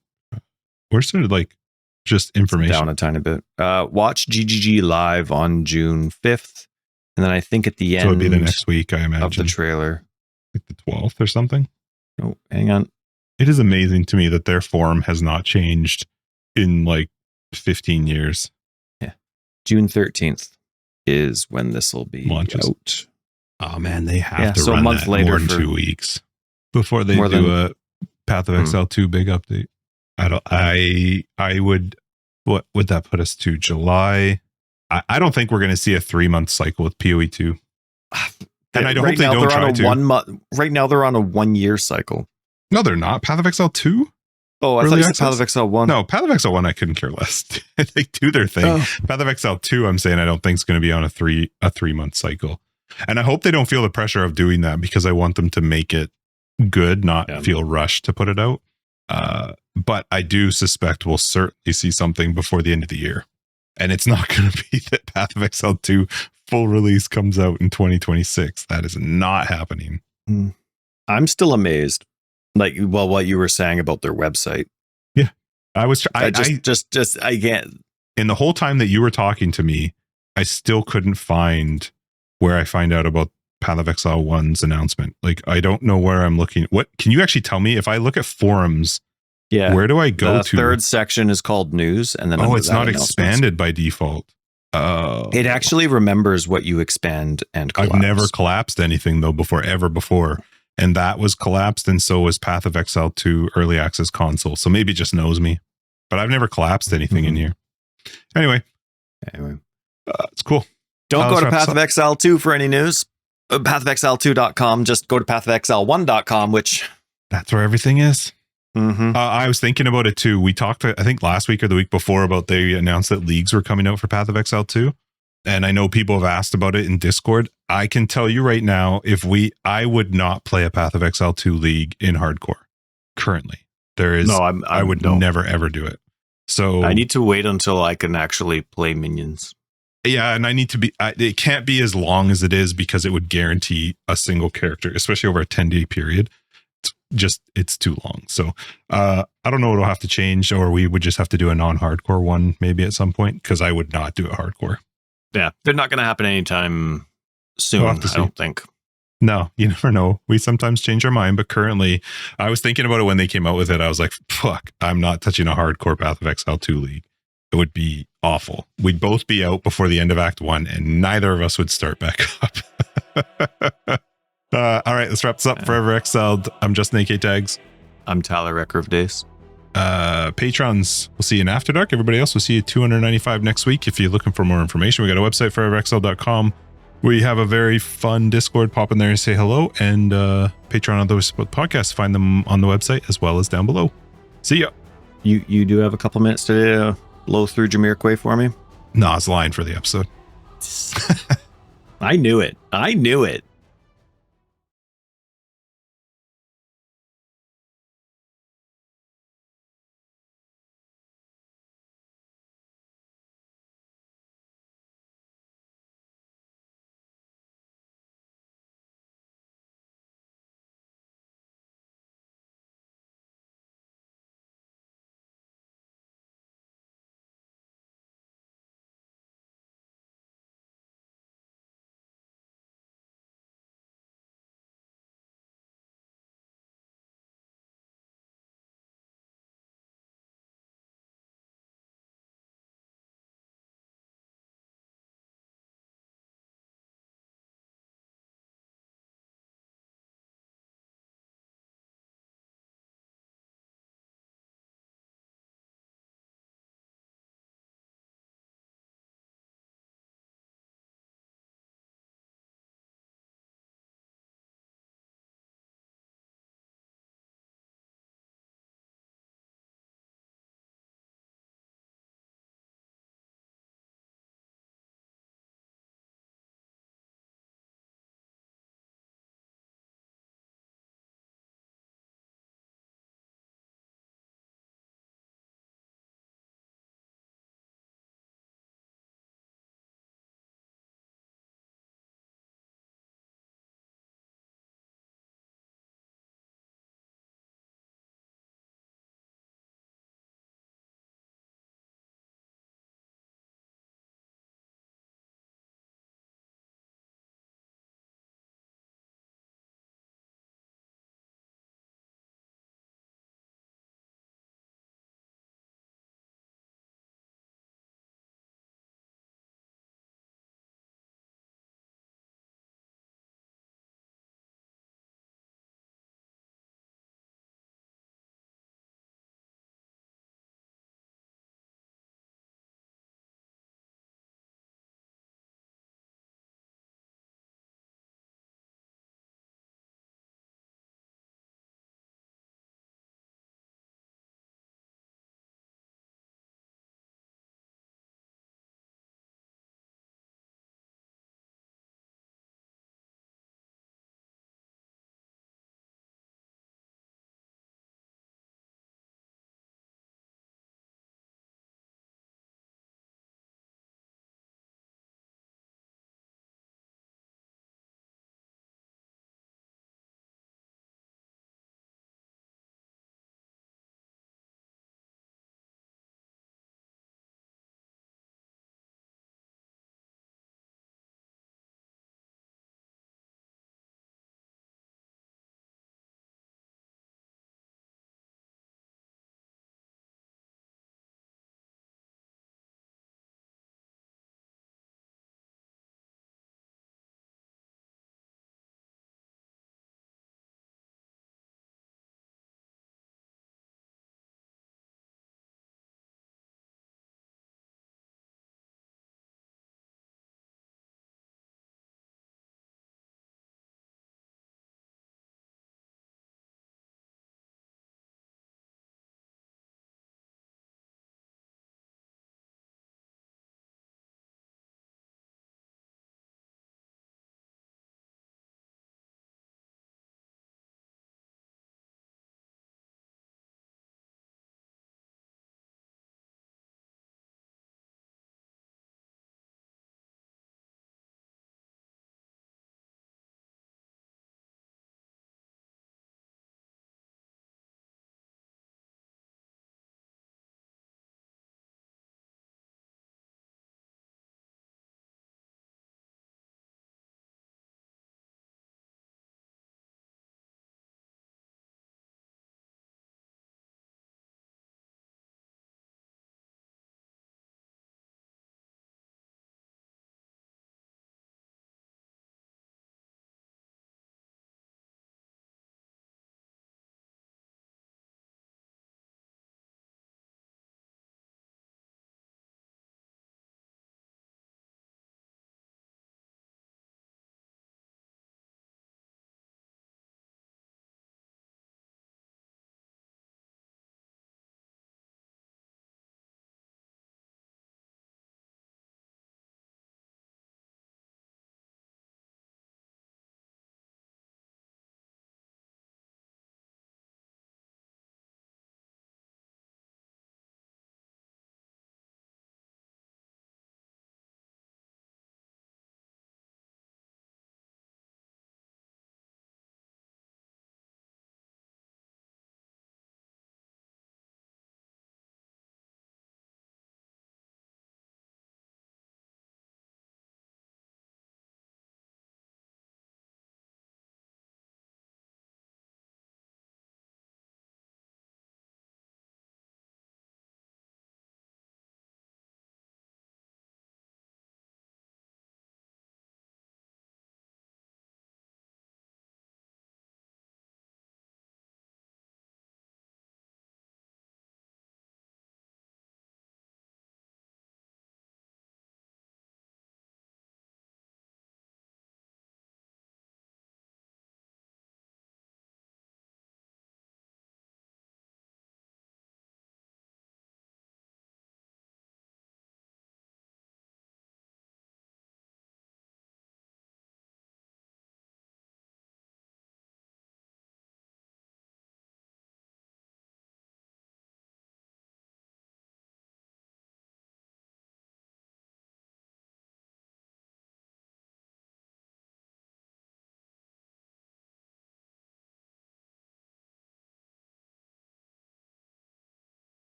Where's sort of like just information? Down a tiny bit. Watch GGG live on June 5th, and then I think at the end, so it'd be the next week, I imagine, of the trailer, like the 12th or something. Oh, hang on. It is amazing to me that their form has not changed in like 15 years. Yeah. June 13th is when this will be out. Oh man, they have to run a month later more than 2 weeks before they do a Path of Exile 2 big update. What would that put us to? July? I don't think we're going to see a 3-month cycle with PoE 2. And I hope they don't try to. Right now they're on a 1-year cycle. No, they're not. Path of Exile 2 Oh, I thought you said Path of Exile 1. No, Path of Exile 1, I couldn't care less. They do their thing. Oh. Path of Exile 2, I'm saying I don't think is going to be on a 3-month cycle. And I hope they don't feel the pressure of doing that, because I want them to make it good, not feel rushed to put it out. But I do suspect we'll certainly see something before the end of the year. And it's not going to be that Path of Exile 2 full release comes out in 2026. That is not happening. I'm still amazed. Like, well, what you were saying about their website. Yeah. I can't. In the whole time that you were talking to me, I still couldn't find where I find out about Path of Exile 1's announcement. Like, I don't know where I'm looking. What can you actually tell me? If I look at forums, where do I go to? The third section is called news, and then it's not expanded by default. It actually remembers what you expand and collapse. I've never collapsed anything though before, and that was collapsed, and so was Path of Exile 2 early access console. So maybe it just knows me, but I've never collapsed anything in here. Anyway, it's cool. Don't go to Path of Exile 2 for any news. Pathofexile2.com. Just go to pathofexile1.com, which that's where everything is. I was thinking about it too. We talked, I think last week or the week before, about they announced that leagues were coming out for Path of Exile 2. And I know people have asked about it in Discord. I can tell you right now, I would not play a Path of Exile 2 league in hardcore currently. I would never ever do it. So I need to wait until I can actually play minions. Yeah, and I need to it can't be as long as it is, because it would guarantee a single character, especially over a 10-day period. It's too long. So I don't know what will have to change, or we would just have to do a non-hardcore one maybe at some point, because I would not do it hardcore. Yeah, they're not going to happen anytime soon, I don't think. No, you never know. We sometimes change our mind, but currently, I was thinking about it when they came out with it. I was like, fuck, I'm not touching a hardcore Path of Exile 2 league. It would be awful. We'd both be out before the end of Act 1, and neither of us would start back up. All right, let's wrap this up. Forever Exiled. I'm Justin AK Tags. I'm Tyler, Wrecker of Days. Patrons, we'll see you in After Dark. Everybody else, we'll see you 295 next week. If you're looking for more information, we got a website, foreverexiled.com. We have a very fun Discord. Pop in there and say hello. And Patreon of the podcast. Find them on the website as well as down below. See ya. You do have a couple minutes to blow through Jamiroquai for me? No, it's a line for the episode. I knew it.